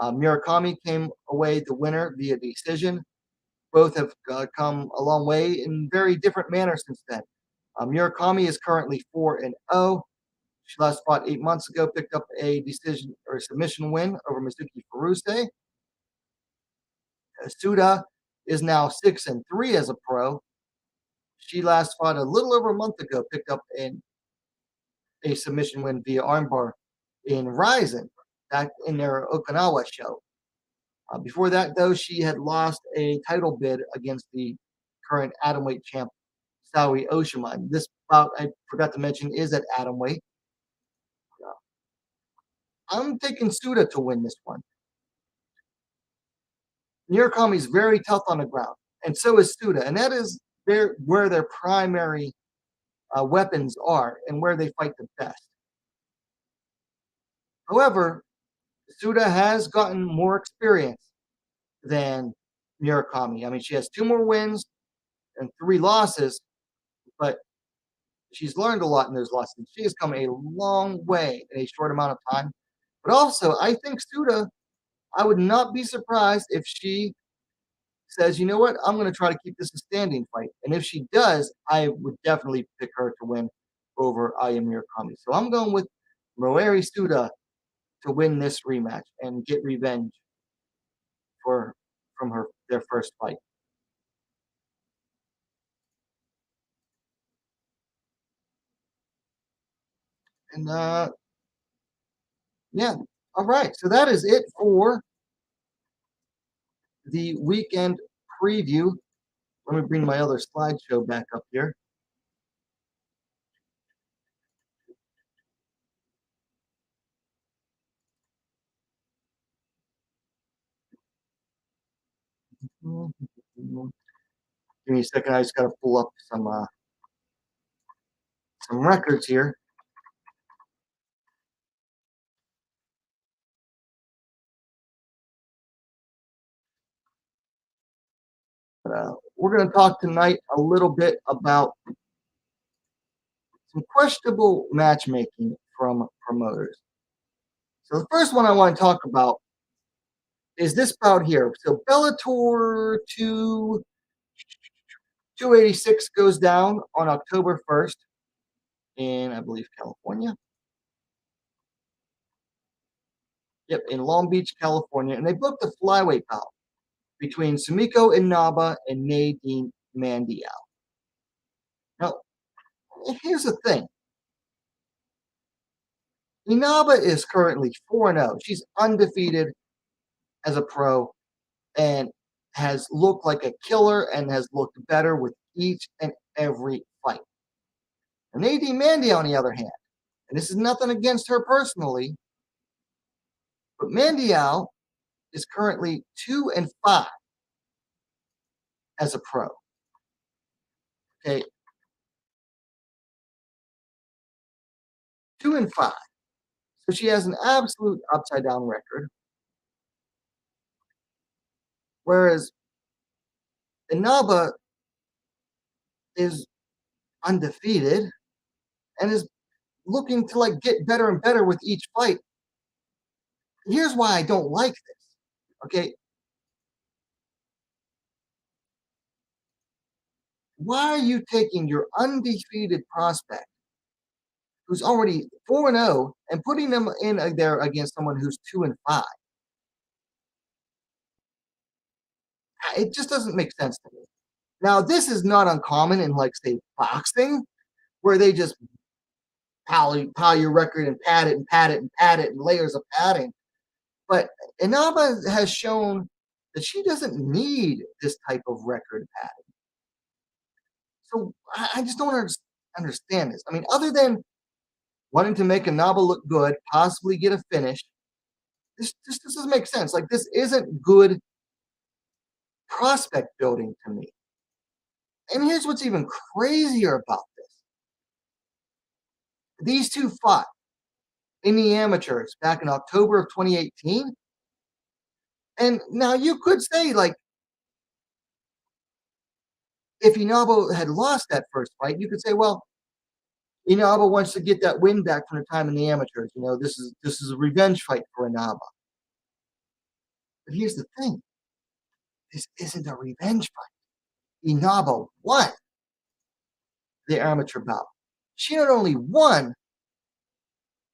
Murakami came away the winner via decision. Both have come a long way in very different manners since then. Murakami is currently 4-0. She last fought 8 months ago, picked up a decision or submission win over Mizuki Furuse. Suda is now 6-3 as a pro. She last fought a little over a month ago, picked up a submission win via armbar in Ryzen back in their Okinawa show. Before that, though, she had lost a title bid against the current atomweight champ, Sawi Oshima. This bout, I forgot to mention, is at atomweight. I'm taking Suda to win this one. Murakami is very tough on the ground, and so is Suda, and that is where their primary weapons are and where they fight the best. However, Suda has gotten more experience than Murakami. I mean, she has 2 more wins and 3 losses, but she's learned a lot in those losses. She has come a long way in a short amount of time. But also, I think Suda, I would not be surprised if she says, you know what, I'm going to try to keep this a standing fight. And if she does, I would definitely pick her to win over Aya Murakami. So I'm going with Moeri Suda to win this rematch and get revenge for from her their first fight. And yeah, all right. So that is it for the weekend preview. Let me bring my other slideshow back up here. Give me a second. I just got to pull up some records here. We're going to talk tonight a little bit about some questionable matchmaking from promoters. So the first one I want to talk about is this bout here. So Bellator 286 goes down on October 1st in, I believe, California. Yep, in Long Beach, California. And they booked a flyweight bout between Sumiko Inaba and Nadine Mandial. Now, here's the thing. Inaba is currently 4-0. She's undefeated as a pro and has looked like a killer and has looked better with each and every fight. And Nadine Mandial, on the other hand, and this is nothing against her personally, but Mandial is currently 2-5 as a pro. Okay, 2-5. So she has an absolute upside down record. Whereas Inaba is undefeated and is looking to like get better and better with each fight. Here's why I don't like this. Okay. Why are you taking your undefeated prospect who's already 4-0 and putting them in there against someone who's 2-5? It just doesn't make sense to me. Now, this is not uncommon in, like, say, boxing, where they just pile your record and pad it and pad it and pad it and layers of padding. But Inaba has shown that she doesn't need this type of record padding. So I just don't understand this. I mean, other than wanting to make Inaba look good, possibly get a finish, this doesn't make sense. Like, this isn't good prospect building to me. And here's what's even crazier about this. These two fought in the amateurs back in October of 2018. And now you could say, like, if Inaba had lost that first fight, you could say, well, Inaba wants to get that win back from her time in the amateurs. This is a revenge fight for Inaba. But here's the thing. This isn't a revenge fight. Inaba won the amateur bout. She not only won,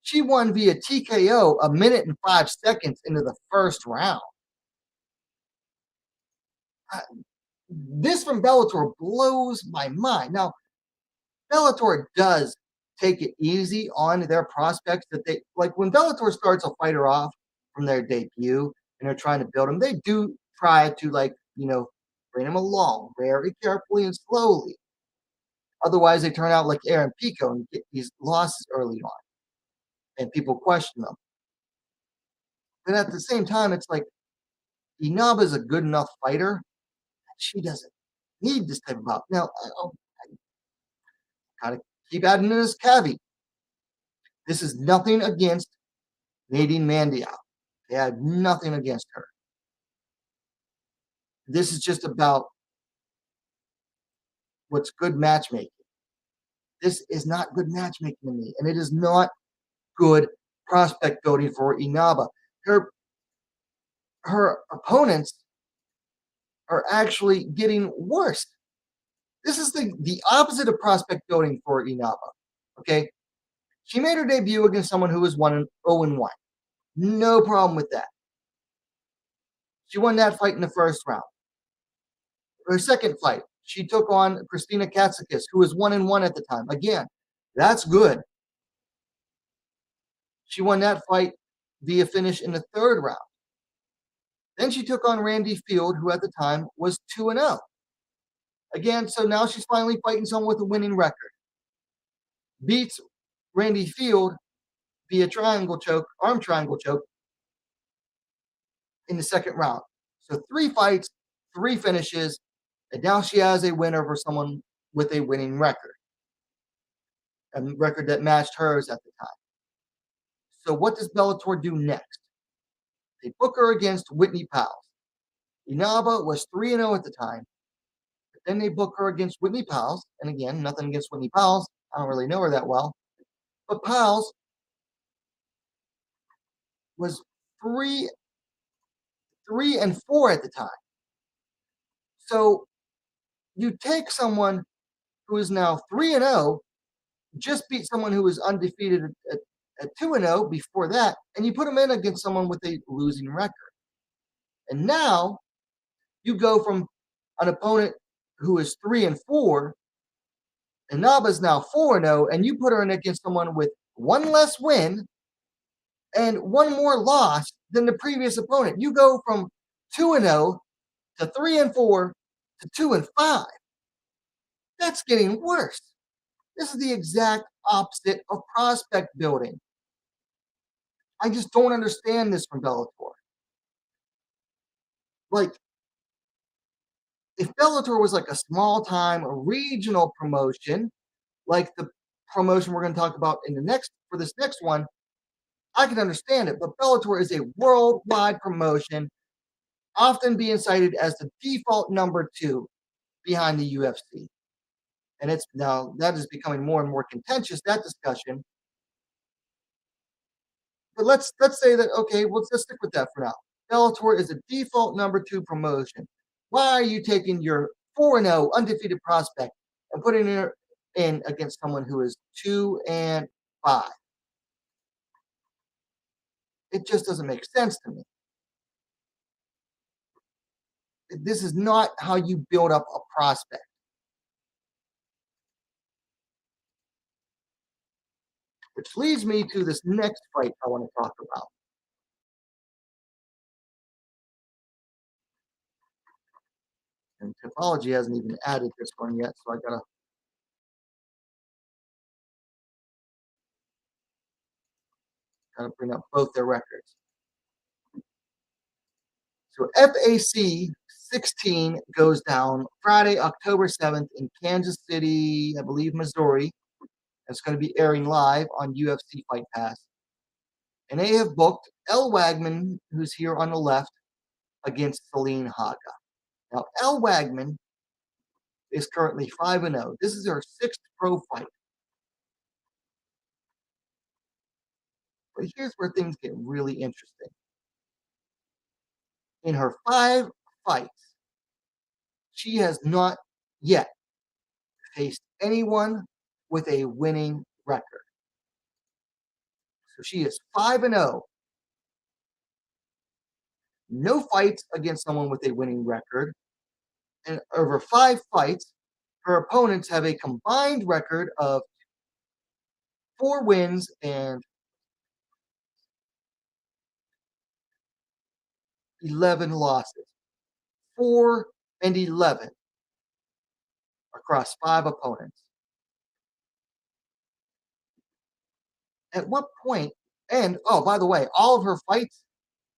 she won via TKO a minute and 5 seconds into the first round. This from Bellator blows my mind. Now, Bellator does take it easy on their prospects that they like when Bellator starts a fighter off from their debut and they're trying to build them, they do try to bring them along very carefully and slowly. Otherwise, they turn out like Aaron Pico and get these losses early on, and people question them. But at the same time, it's like Inaba is a good enough fighter. She doesn't need this type of bout. Now, I kind of keep adding this caveat. This is nothing against Nadine Mandiao. They had nothing against her. This is just about what's good matchmaking. This is not good matchmaking to me, and it is not good prospect building for Inaba. Her opponents are actually getting worse. This is the opposite of prospect building for Inaba. Okay, she made her debut against someone who was 0-1. No problem with that. She won that fight in the first round. Her second fight, she took on Christina Katsakis, who was 1-1 at the time. Again, that's good. She won that fight via finish in the third round. Then she took on Randy Field, who at the time was 2-0. Again, so now she's finally fighting someone with a winning record. Beats Randy Field via arm triangle choke in the second round. So 3 fights, 3 finishes, and now she has a win over someone with a winning record. A record that matched hers at the time. So what does Bellator do next? They book her against Whitney Powell. Inaba was 3-0 at the time. But then they book her against Whitney Powell. And again, nothing against Whitney Powell. I don't really know her that well. But Powell was 3-4 at the time. So you take someone who is now 3-0, just beat someone who was undefeated at 2-0 before that, and you put them in against someone with a losing record. And now you go from an opponent who is 3-4, and Naba's now 4-0, and you put her in against someone with 1 less win and 1 more loss than the previous opponent. You go from 2-0 to 3-4 to 2-5. That's getting worse. This is the exact opposite of prospect building. I just don't understand this from Bellator. Like, if Bellator was like a small-time regional promotion, like the promotion we're going to talk about for this next one, I can understand it. But Bellator is a worldwide promotion, often being cited as the default number 2 behind the UFC. And it's now that is becoming more and more contentious, that discussion. But let's say that, okay, let's stick with that for now. Bellator is a default number 2 promotion. Why are you taking your 4-0 undefeated prospect and putting her in against someone who is 2-5. It just doesn't make sense to me. This is not how you build up a prospect. Which leads me to this next fight I want to talk about. And Typology hasn't even added this one yet, so I gotta bring up both their records. So FAC 16 goes down Friday, October 7th in Kansas City, I believe, Missouri. It's going to be airing live on UFC Fight Pass. And they have booked Elle Wagman, who's here on the left, against Celine Haga. Now, Elle Wagman is currently 5-0. This is her sixth pro fight. But here's where things get really interesting. In her 5 fights, she has not yet faced anyone with a winning record. So she is 5-0. No fights against someone with a winning record. And over 5 fights, her opponents have a combined record of 4 wins and 11 losses. 4-11 across 5 opponents. At what point, and oh, by the way, all of her fights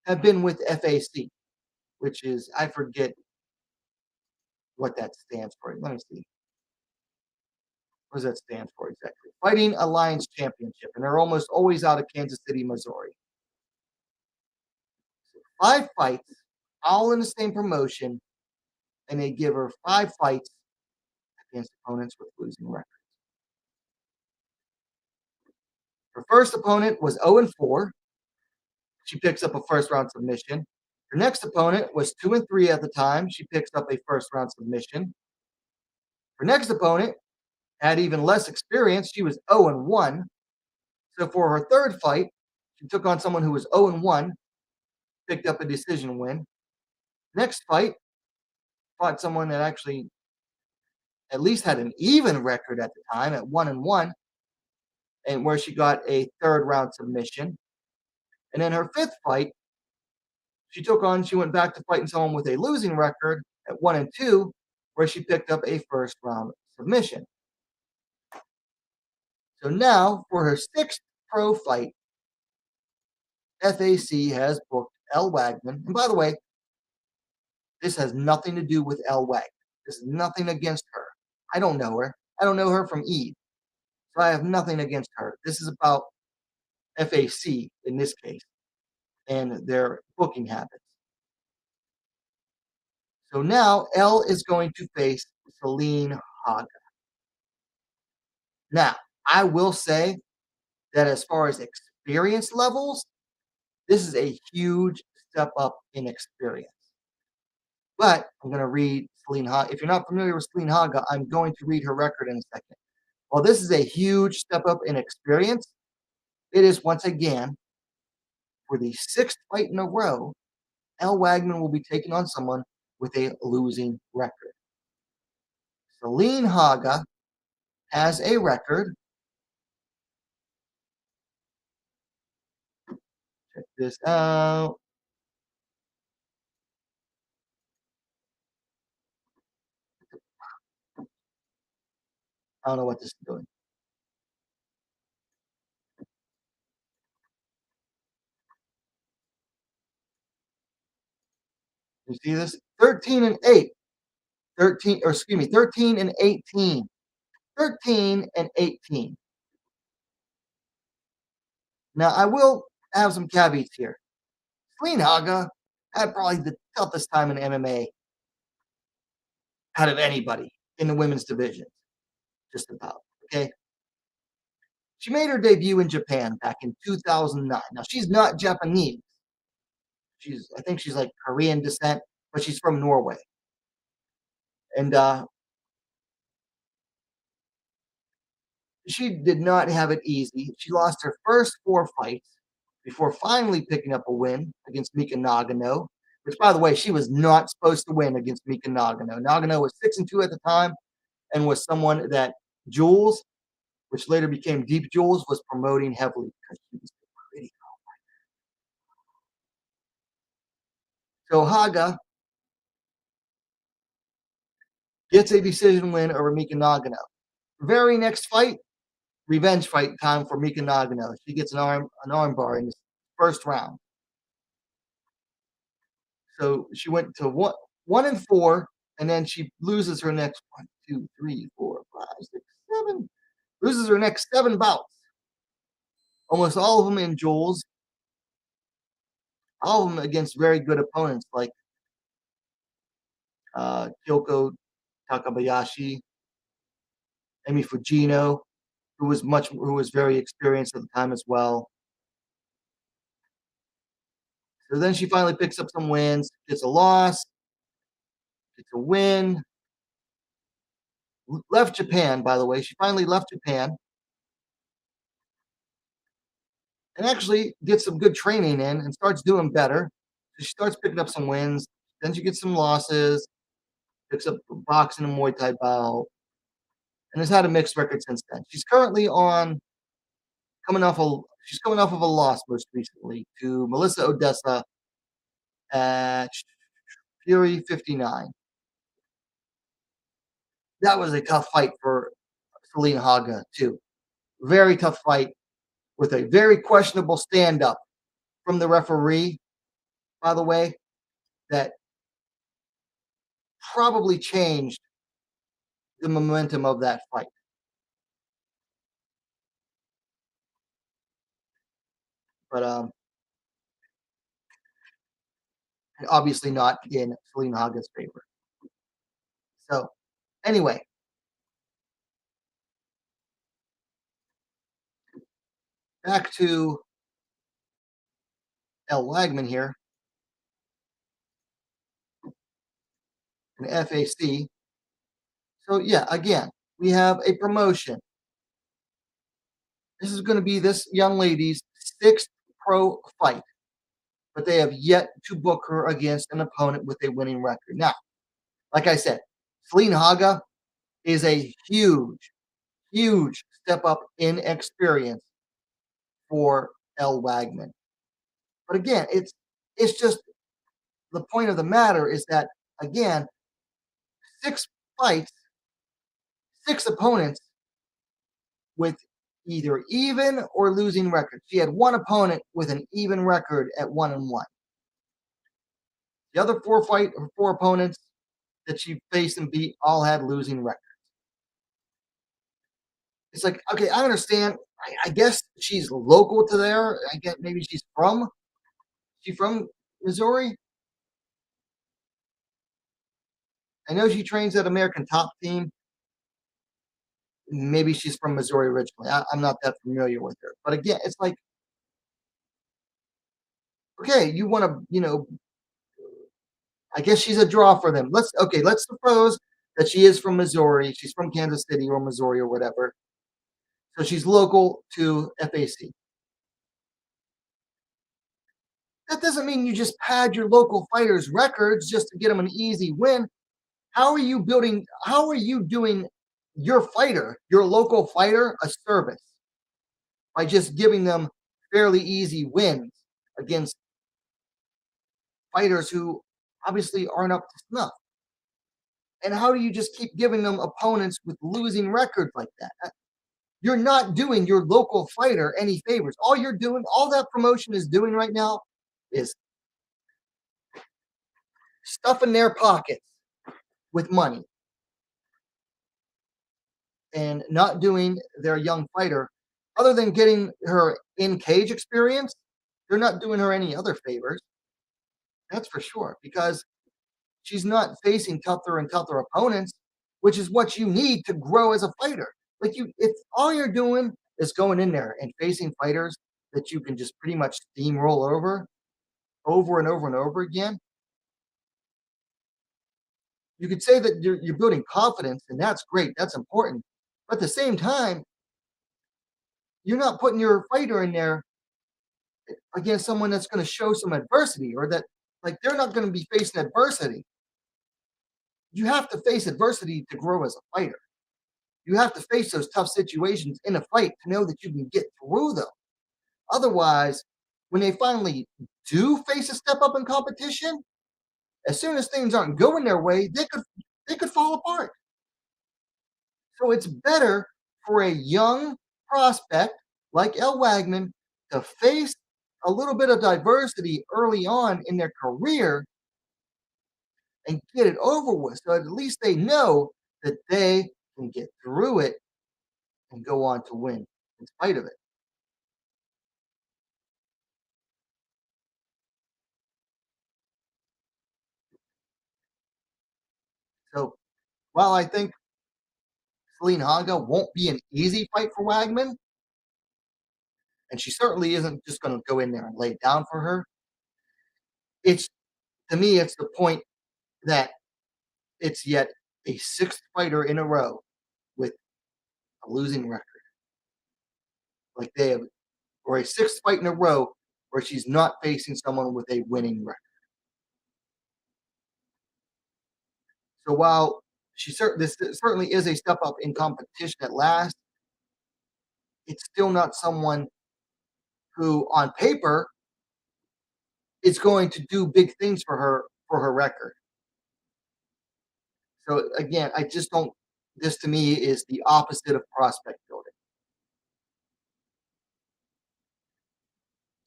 have been with FAC, which is, I forget what that stands for. Let me see. What does that stand for exactly? Fighting Alliance Championship. And they're almost always out of Kansas City, Missouri. 5 fights, all in the same promotion, and they give her 5 fights against opponents with losing records. Her first opponent was 0-4. She picks up a first-round submission. Her next opponent was 2-3 at the time. She picks up a first-round submission. Her next opponent had even less experience. She was 0-1. So for her third fight, she took on someone who was 0-1, picked up a decision win. Next fight, fought someone that actually at least had an even record at the time at 1-1, and where she got a third-round submission. And then her fifth fight, she went back to fighting someone with a losing record at 1-2, where she picked up a first-round submission. So now, for her 6th pro fight, FAC has booked Elle Wagman. And by the way, this has nothing to do with Elle Wagman. This is nothing against her. I don't know her. I don't know her from Eve. So I have nothing against her. This is about FAC in this case and their booking habits. So now Elle is going to face Celine Haga. Now, I will say that as far as experience levels, this is a huge step up in experience. But I'm going to read Celine Haga. If you're not familiar with Celine Haga, I'm going to read her record in a second. While this is a huge step up in experience, it is once again, for the 6th fight in a row, Elle Wagman will be taking on someone with a losing record. Celine Haga has a record. Check this out. I don't know what this is doing. You see this? 13-8. 13-18. 13-18. Now, I will have some caveats here. Celine Haga had probably the toughest time in MMA out of anybody in the women's division. Just about. Okay. She made her debut in Japan back in 2009. Now, she's not Japanese. I think she's like Korean descent, but she's from Norway. And She did not have it easy. She lost her first four fights before finally picking up a win against Mika Nagano, which, by the way, she was not supposed to win against Mika Nagano. Nagano was 6-2 at the time and was someone that Jules, which later became Deep Jules, was promoting heavily because she was pretty. So Haga gets a decision win over Mika Nagano. Very next fight, revenge fight time for Mika Nagano. She gets an arm bar in the first round. So she went to 1-4, and then she loses her next 1, 2, 3, 4, 5, 6, 7. Loses her next 7 bouts. Almost all of them in Jules. All of them against very good opponents like Kyoko Takabayashi, Emi Fujino, who was very experienced at the time as well. So then she finally picks up some wins, gets a loss, gets a win. Left Japan, by the way. She finally left Japan and actually gets some good training in and starts doing better. So she starts picking up some wins. Then she gets some losses, picks up boxing and Muay Thai bout, and has had a mixed record since then. She's currently coming off of a loss most recently to Melissa Odessa at Fury 59. That was a tough fight for Selena Haga, too. Very tough fight with a very questionable stand up from the referee, by the way, that probably changed the momentum of that fight. But obviously not in Selena Haga's favor. So, anyway, back to El Wagman here, an FAC. So, yeah, again, we have a promotion. This is going to be this young lady's 6th pro fight, but they have yet to book her against an opponent with a winning record. Now, like I said, Selena Haga is a huge step up in experience for El Wagman. But again, it's just the point of the matter is that again, 6 fights, 6 opponents with either even or losing records. She had one opponent with an even record at 1-1. The other four opponents that she faced and beat all had losing records. It's like, okay, I understand. I guess she's local to there. I guess maybe she's from Missouri. I know she trains at American Top Team. Maybe she's from Missouri originally. I'm not that familiar with her. But again, it's like, okay, you want to, I guess she's a draw for them. Let's suppose that she is from Missouri. She's from Kansas City or Missouri or whatever. So she's local to FAC. That doesn't mean you just pad your local fighters' records just to get them an easy win. How are you doing your fighter, your local fighter, a service by just giving them fairly easy wins against fighters who obviously aren't up to snuff? And how do you just keep giving them opponents with losing records like that? You're not doing your local fighter any favors. All that promotion is doing right now is stuffing their pockets with money and not doing their young fighter, other than getting her in cage experience. They're not doing her any other favors. That's for sure, because she's not facing tougher and tougher opponents, which is what you need to grow as a fighter. Like if all you're doing is going in there and facing fighters that you can just pretty much steamroll over and over and over again, you could say that you're building confidence, and that's great. That's important. But at the same time, you're not putting your fighter in there against someone that's going to show some adversity, or that like they're not going to be facing adversity. You have to face adversity to grow as a fighter. You have to face those tough situations in a fight to know that you can get through them. Otherwise, when they finally do face a step up in competition, as soon as things aren't going their way, they could fall apart. So it's better for a young prospect like El Wagman to face a little bit of diversity early on in their career and get it over with, so at least they know that they can get through it and go on to win in spite of it. So while I think Celine Haga won't be an easy fight for Wagman, and she certainly isn't just going to go in there and lay it down for her, it's to me, it's the point that it's yet a sixth fighter in a row with a losing record. Like they have, or a sixth fight in a row where she's not facing someone with a winning record. So while this certainly is a step up in competition at last, it's still not someone who, on paper, is going to do big things for her record. So again, I just don't. This to me is the opposite of prospect building.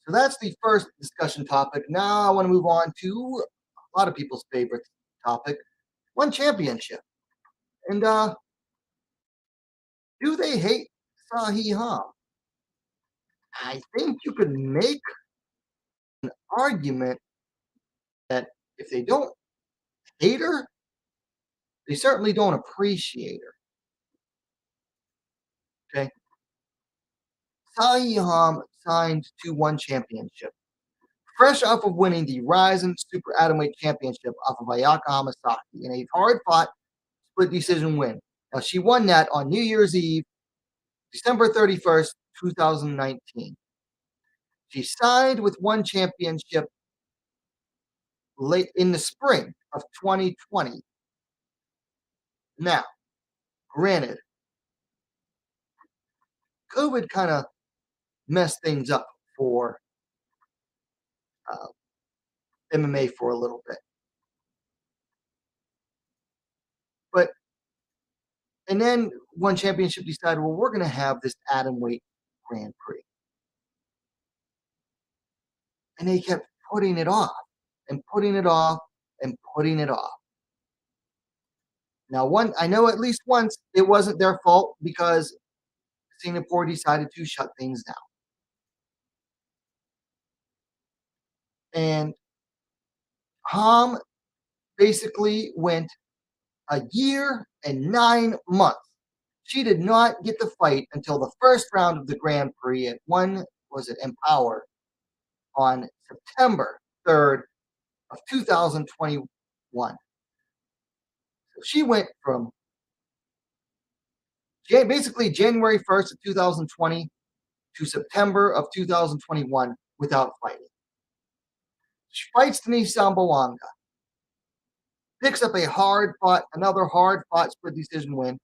So that's the first discussion topic. Now I want to move on to a lot of people's favorite topic: one championship. And do they hate Seo Hee Ham? I think you could make an argument that if they don't hate her, they certainly don't appreciate her. Okay. Seo Hee Ham signed to one championship, fresh off of winning the Ryzen Super Atomweight Championship off of Ayaka Hamasaki in a hard fought split decision win. Now, she won that on New Year's Eve, December 31st, 2019. She signed with one championship late in the spring of 2020. Now, granted, COVID kind of messed things up for uh, MMA for a little bit. But and then one championship decided, well, we're going to have this atom weight Grand Prix, and they kept putting it off and putting it off and putting it off. Now, I know at least once it wasn't their fault because Singapore decided to shut things down, and Ham basically went a year and 9 months. She did not get the fight until the first round of the Grand Prix at Empower on September 3rd of 2021. So she went from basically January 1st of 2020 to September of 2021 without fighting. She fights Denise Sambawanga, picks up another hard fought split decision win,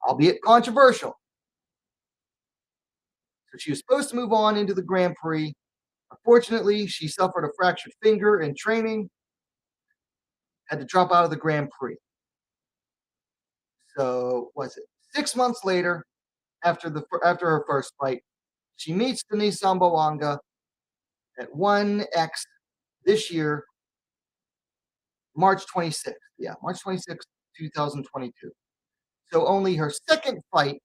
albeit controversial. So she was supposed to move on into the Grand Prix. Unfortunately, she suffered a fractured finger in training, had to drop out of the Grand Prix. So was it 6 months later, after her first fight, she meets Denise Sambawanga at 1X this year, March 26th. Yeah, March 26th, 2022. So only her second fight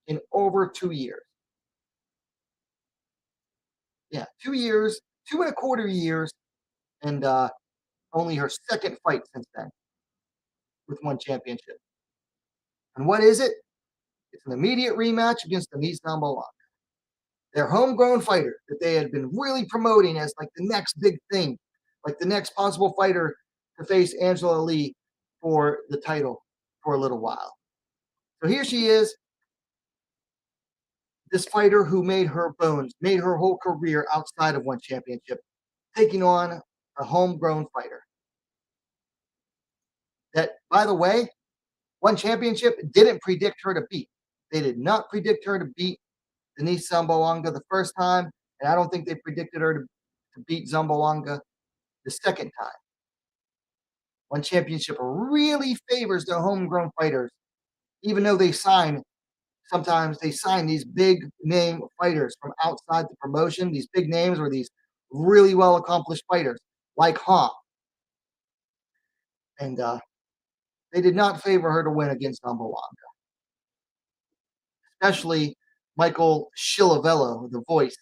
in over 2 years. Yeah, 2 years, 2.25 years, and only her second fight since then with one championship. And what is it? It's an immediate rematch against Denise Sambawanga, their homegrown fighter that they had been really promoting as like the next big thing, like the next possible fighter to face Angela Lee for the title for a little while. So here she is, This fighter who made her bones, made her whole career outside of one championship, taking on a homegrown fighter. That, by the way, one championship didn't predict her to beat. They did not predict her to beat Denise Zamboanga the first time, and I don't think they predicted her to beat Zamboanga the second time. One championship really favors the homegrown fighters, even though sometimes they sign these big name fighters from outside the promotion, these big names or these really well accomplished fighters like Ham. And they did not favor her to win against Zamboanga, especially Michael Chilavello, the voice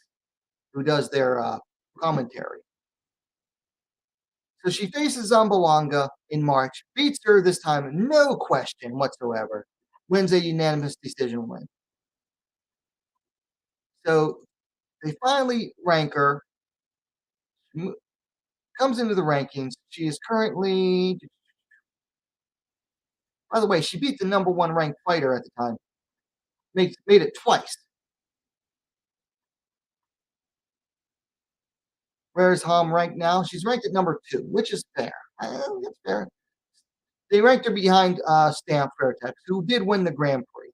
who does their commentary. So she faces Zamboanga in March, beats her this time, no question whatsoever, wins a unanimous decision win. So they finally rank her, comes into the rankings. She is currently, by the way, she beat the number one ranked fighter at the time, made it twice. Where's Ham ranked now? She's ranked at number 2, which is fair. That's fair. They ranked her behind Stamp Fairtex, who did win the Grand Prix.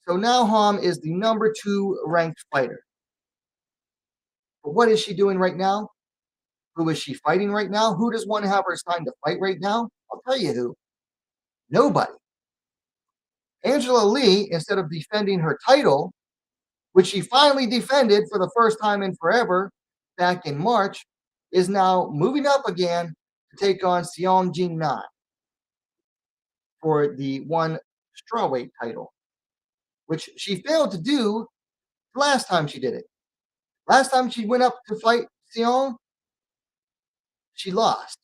So now Ham is the number 2 ranked fighter. But what is she doing right now? Who is she fighting right now? Who does one have her signed to fight right now? I'll tell you who. Nobody. Angela Lee, instead of defending her title, which she finally defended for the first time in forever back in March, is now moving up again to take on Seong Jin Na for the one strawweight title, which she failed to do the last time she did it. Last time she went up to fight Seong, she lost.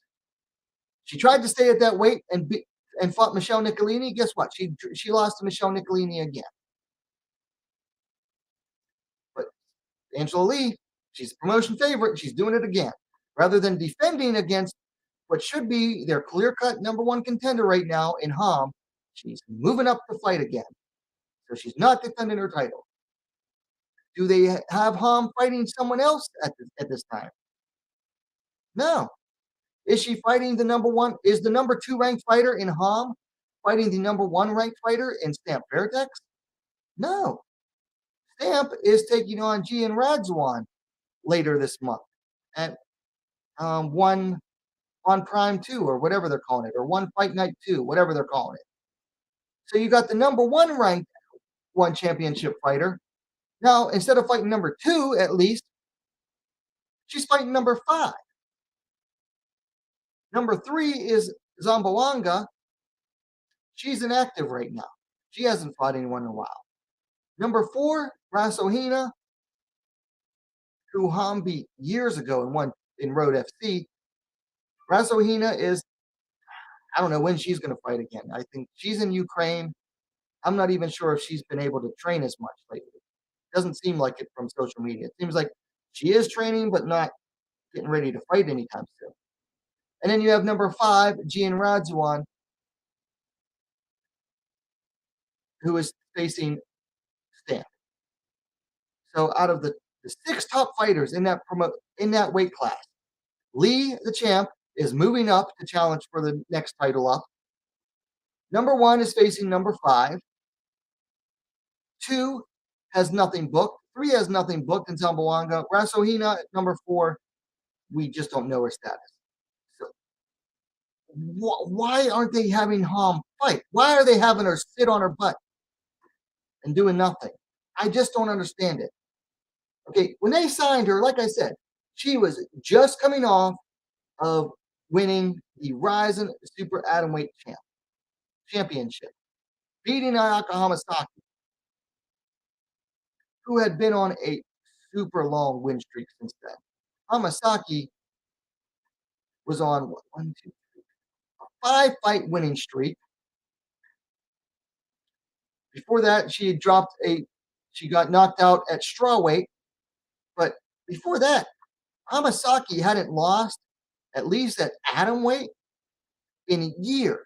She tried to stay at that weight and fought Michelle Nicolini. Guess what? She lost to Michelle Nicolini again. But Angela Lee, she's a promotion favorite. She's doing it again. Rather than defending against what should be their clear-cut number 1 contender right now in Ham, she's moving up to fight again. So she's not defending her title. Do they have Ham fighting someone else at this time? No. Is she fighting the number 1? Is the number 2 ranked fighter in Ham fighting the number 1 ranked fighter in Stamp Fairtex? No. Stamp is taking on Gian Radzwan later this month at one on Prime 2 or whatever they're calling it, or One Fight Night 2, whatever they're calling it. So you got the number 1 ranked one championship fighter. Now, instead of fighting number 2, at least, she's fighting number 5. Number 3 is Zamboanga. She's inactive right now. She hasn't fought anyone in a while. Number 4, Rasohina, who Ham beat years ago and won in Road FC. Rasohina is, I don't know when she's going to fight again. I think she's in Ukraine. I'm not even sure if she's been able to train as much lately. It doesn't seem like it from social media. It seems like she is training, but not getting ready to fight anytime soon. And then you have number 5, Gian Radzwan, who is facing Stamp. So out of the 6 top fighters in that weight class, Lee, the champ, is moving up to challenge for the next title up. Number 1 is facing number 5. 2 has nothing booked. 3 has nothing booked in Zamboanga. Rasohina at number 4, we just don't know her status. So why aren't they having Ham fight? Why are they having her sit on her butt and doing nothing? I just don't understand it. Okay, when they signed her, like I said, she was just coming off of winning the Ryzen Super Atomweight Championship, beating Ayaka Hamasaki, who had been on a super long win streak since then. Hamasaki was on a 5-fight winning streak. Before that, she got knocked out at strawweight. But before that, Hamasaki hadn't lost, at least at atomweight, in years.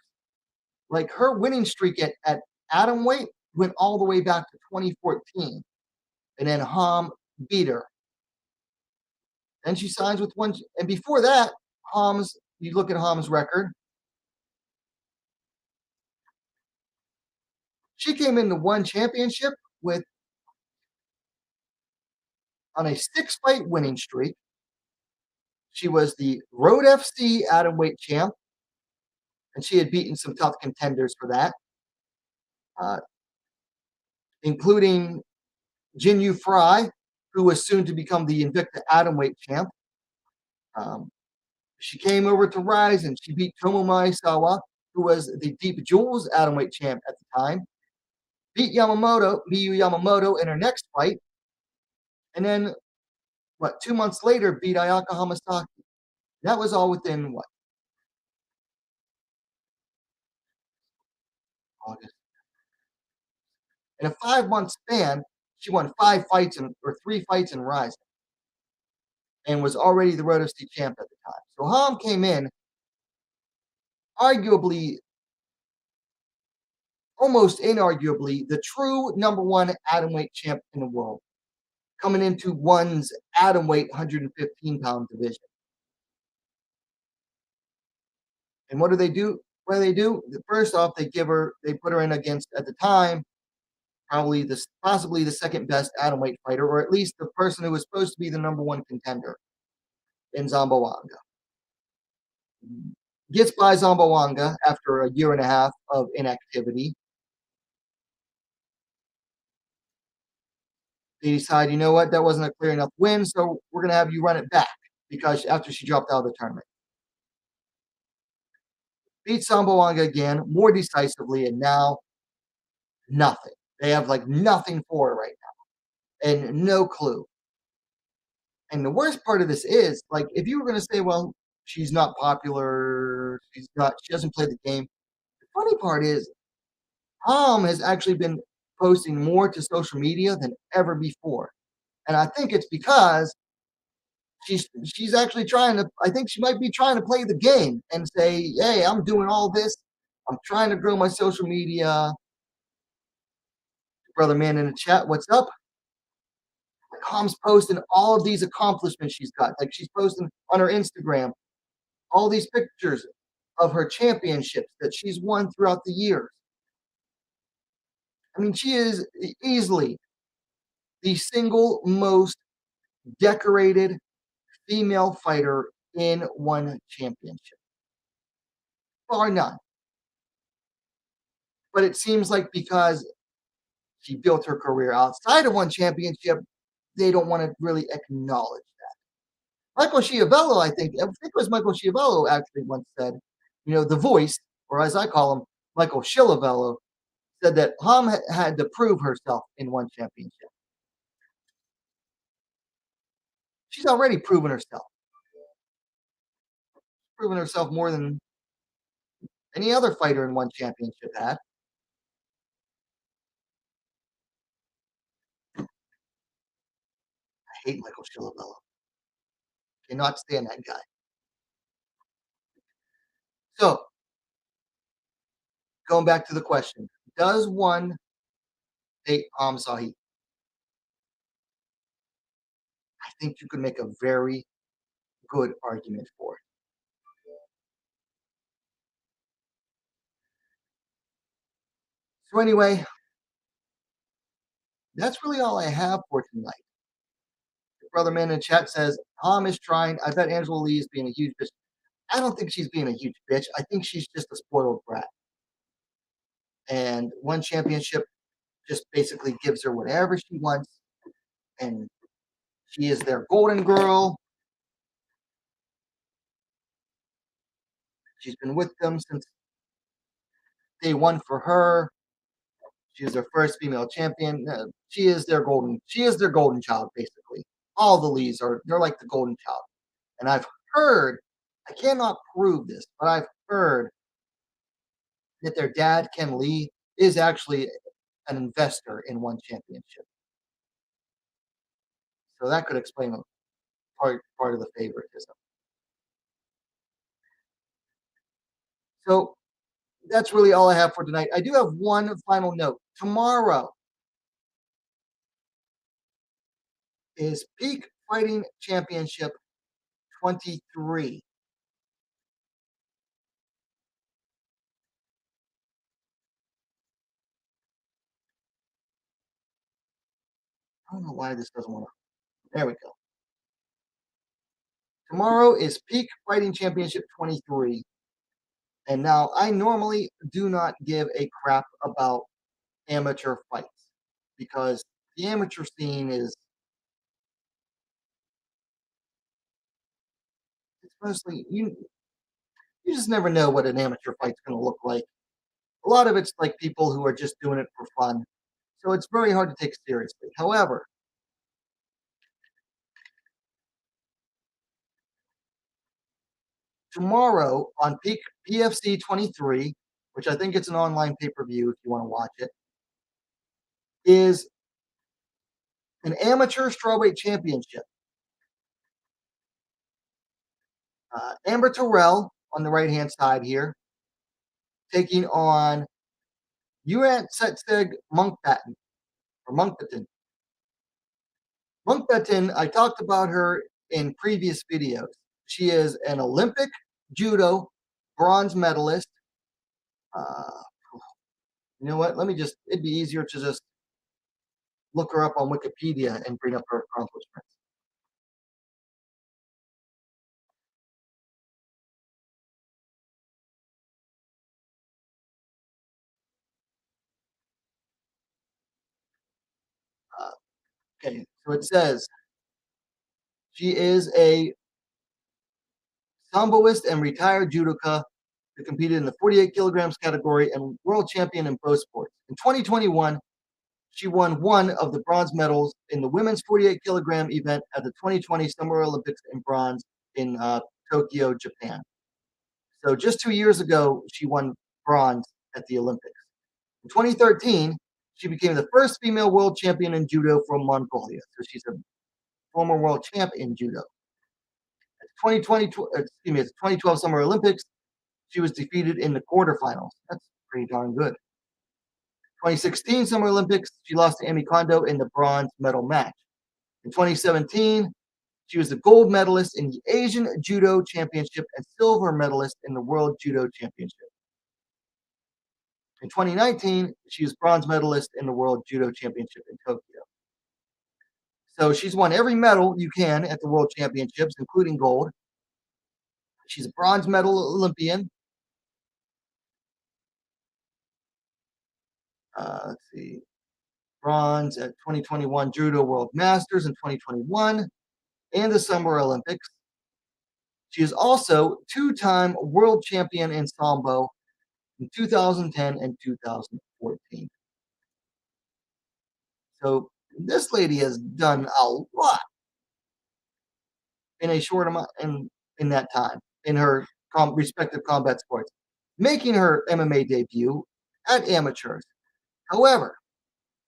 Like her winning streak at atomweight went all the way back to 2014, and then Ham beat her. Then she signs with one, and before that, Ham's. You look at Ham's record. She came into one championship with on a 6-fight winning streak. She was the Road FC atomweight champ, and she had beaten some tough contenders for that, uh, including Jin Yu Fry, who was soon to become the Invicta atomweight champ. Um, she came over to Rise and she beat Tomomi Sawa, who was the Deep Jewels atomweight champ at the time. Beat Miyu Yamamoto in her next fight, and then 2 months later beat Ayaka Hamasaki. That was all within August. In a 5-month span, she won 3 fights in Rise, and was already the Road FC champ at the time. So Ham came in, arguably, almost inarguably, the true number one atomweight champ in the world, coming into one's atomweight 115-pound division. And what do they do? What do they do? First off, they put her in against, at the time, possibly the second best atomweight fighter, or at least the person who was supposed to be the number one contender in Zambawanga. Gets by Zambawanga after a year and a half of inactivity. They decide, you know what, that wasn't a clear enough win, so we're going to have you run it back, because after she dropped out of the tournament. Beat Zambawanga again, more decisively, and now nothing. They have nothing for her right now, and no clue. And the worst part of this is, if you were going to say, well, she's not popular, she doesn't play the game. The funny part is, Ham has actually been posting more to social media than ever before. And I think it's because she's actually trying to, I think she might be trying to play the game and say, hey, I'm doing all this. I'm trying to grow my social media. Brother man in the chat, what's up? Ham's posting all of these accomplishments she's got. She's posting on her Instagram all these pictures of her championships that she's won throughout the years. I mean, she is easily the single most decorated female fighter in one championship. Bar none. But it seems like because she built her career outside of one championship, they don't want to really acknowledge that. Michael Schiavello, I think it was Michael Schiavello actually once said, the voice, or as I call him, Michael Schiavello, said that Ham had to prove herself in one championship. She's already proven herself. Proven herself more than any other fighter in one championship had. I hate Michael Schiavello. Cannot stand that guy. So, going back to the question, does one date Ham Sahi? I think you could make a very good argument for it. So anyway, that's really all I have for tonight. The brother man in the chat says, Ham is trying. I bet Angela Lee is being a huge bitch. I don't think she's being a huge bitch. I think she's just a spoiled brat. And one championship just basically gives her whatever she wants. And she is their golden girl. She's been with them since day one for her. She is their first female champion. She is their golden child, basically. All the Lees they're like the golden child. And I've heard, I cannot prove this, but I've heard that their dad, Ken Lee, is actually an investor in one championship. So that could explain part of the favoritism. So that's really all I have for tonight. I do have one final note. Tomorrow is Peak Fighting Championship 23. I don't know why this doesn't want to. There we go. Tomorrow is Peak Fighting Championship 23. And now I normally do not give a crap about amateur fights because the amateur scene is it's mostly you just never know what an amateur fight's going to look like. A lot of it's like people who are just doing it for fun. So it's very hard to take seriously. However, tomorrow on Peak PFC 23, which I think it's an online pay-per-view if you want to watch it, is an amateur strawweight championship. Amber Terrell on the right-hand side here, taking on Yuan Setseg Monkbatten or Monkbatten. Monkbatten, I talked about her in previous videos. She is an Olympic judo bronze medalist. Uh, you know what? It'd be easier to just look her up on Wikipedia and bring up her accomplishments. Uh, okay, so it says she is a samboist and retired judoka who competed in the 48 kilograms category and world champion in both sports. In 2021, she won one of the bronze medals in the women's 48 kilogram event at the 2020 Summer Olympics in bronze in Tokyo, Japan. So just 2 years ago, she won bronze at the Olympics. In 2013, she became the first female world champion in judo from Mongolia. So she's a former world champ in judo. At 2020, excuse me, at the 2012 Summer Olympics, she was defeated in the quarterfinals. That's pretty darn good. 2016 Summer Olympics, she lost to Amy Kondo in the bronze medal match. In 2017, she was the gold medalist in the Asian Judo Championship and silver medalist in the World Judo Championship. In 2019, she was bronze medalist in the World Judo Championship in Tokyo. So she's won every medal you can at the World Championships, including gold. She's a bronze medal Olympian. Let's see, bronze at 2021 Judo World Masters in 2021 and the Summer Olympics. She is also two-time world champion in Sambo in 2010 and 2014. So this lady has done a lot in a short amount in that time in her respective combat sports, making her MMA debut at amateurs. However,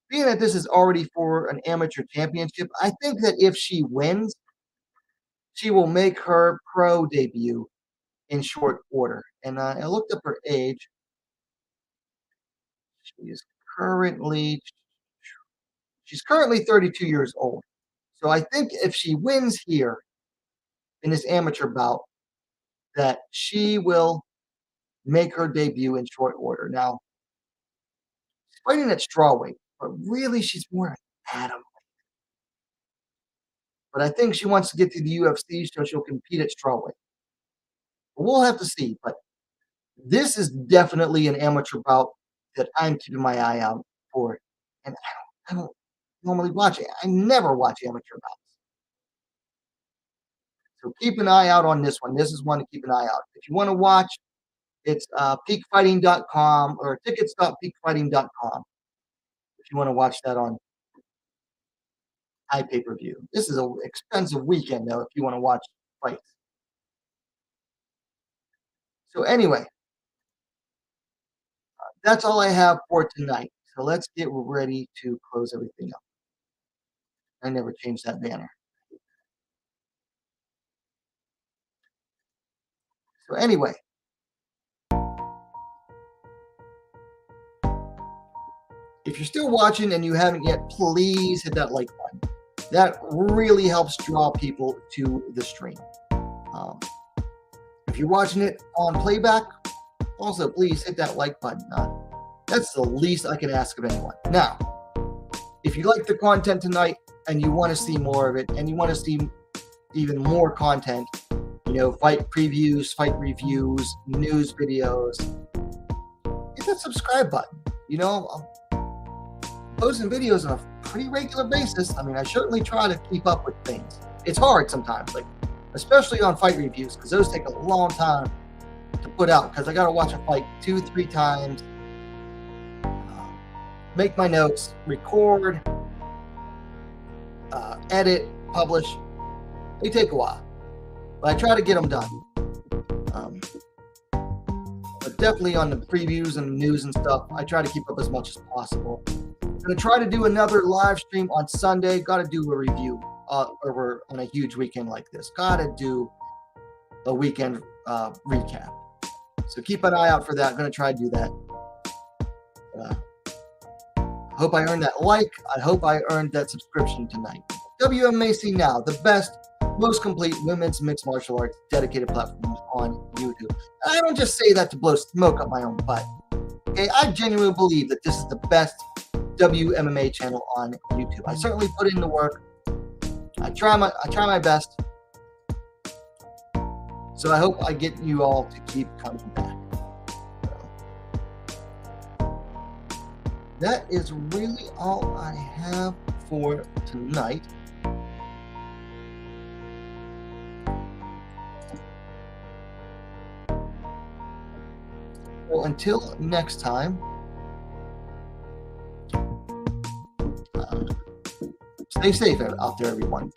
being that this is already for an amateur championship, I think that if she wins, she will make her pro debut in short order. And I looked up her age. She is currently she's currently 32 years old. So I think if she wins here in this amateur bout, that she will make her debut in short order. Now, she's fighting at strawweight, but really she's more an atom. But I think she wants to get to the UFC, so she'll compete at strawweight. We'll have to see. But this is definitely an amateur bout that I'm keeping my eye out for. And I don't normally watch it. I never watch amateur bouts. So keep an eye out on this one. This is one to keep an eye out. If you want to watch, it's peakfighting.com or tickets.peakfighting.com if you want to watch that on iPay-per-view. This is an expensive weekend, though, if you want to watch fights. So anyway, that's all I have for tonight. So let's get ready to close everything up. I never changed that banner. So anyway, If you're still watching and you haven't yet, please hit that like button. That really helps draw people to the stream. If you're watching it on playback, also please hit that like button. That's the least I can ask of anyone. Now, if you like the content tonight and you want to see more of it, and you want to see even more content, fight previews, fight reviews, news videos, hit that subscribe button. I'm posting videos on a pretty regular basis. I mean, I certainly try to keep up with things. It's hard sometimes, especially on fight reviews, because those take a long time to put out, because I got to watch a fight 2-3 times, make my notes, record, edit, publish. They take a while, but I try to get them done. But definitely on the previews and news and stuff, I try to keep up as much as possible. I'm going to try to do another live stream on Sunday. Got to do a review over on a huge weekend like this. Got to do a weekend recap. So keep an eye out for that. I'm going to try to do that. I hope I earned that like. I hope I earned that subscription tonight. WMAC Now, the best, most complete women's mixed martial arts dedicated platform on YouTube. And I don't just say that to blow smoke up my own butt. Okay, I genuinely believe that this is the best WMMA channel on YouTube. I certainly put in the work. I try my best. So I hope I get you all to keep coming back. That is really all I have for tonight. Well, until next time, stay safe out there, everyone.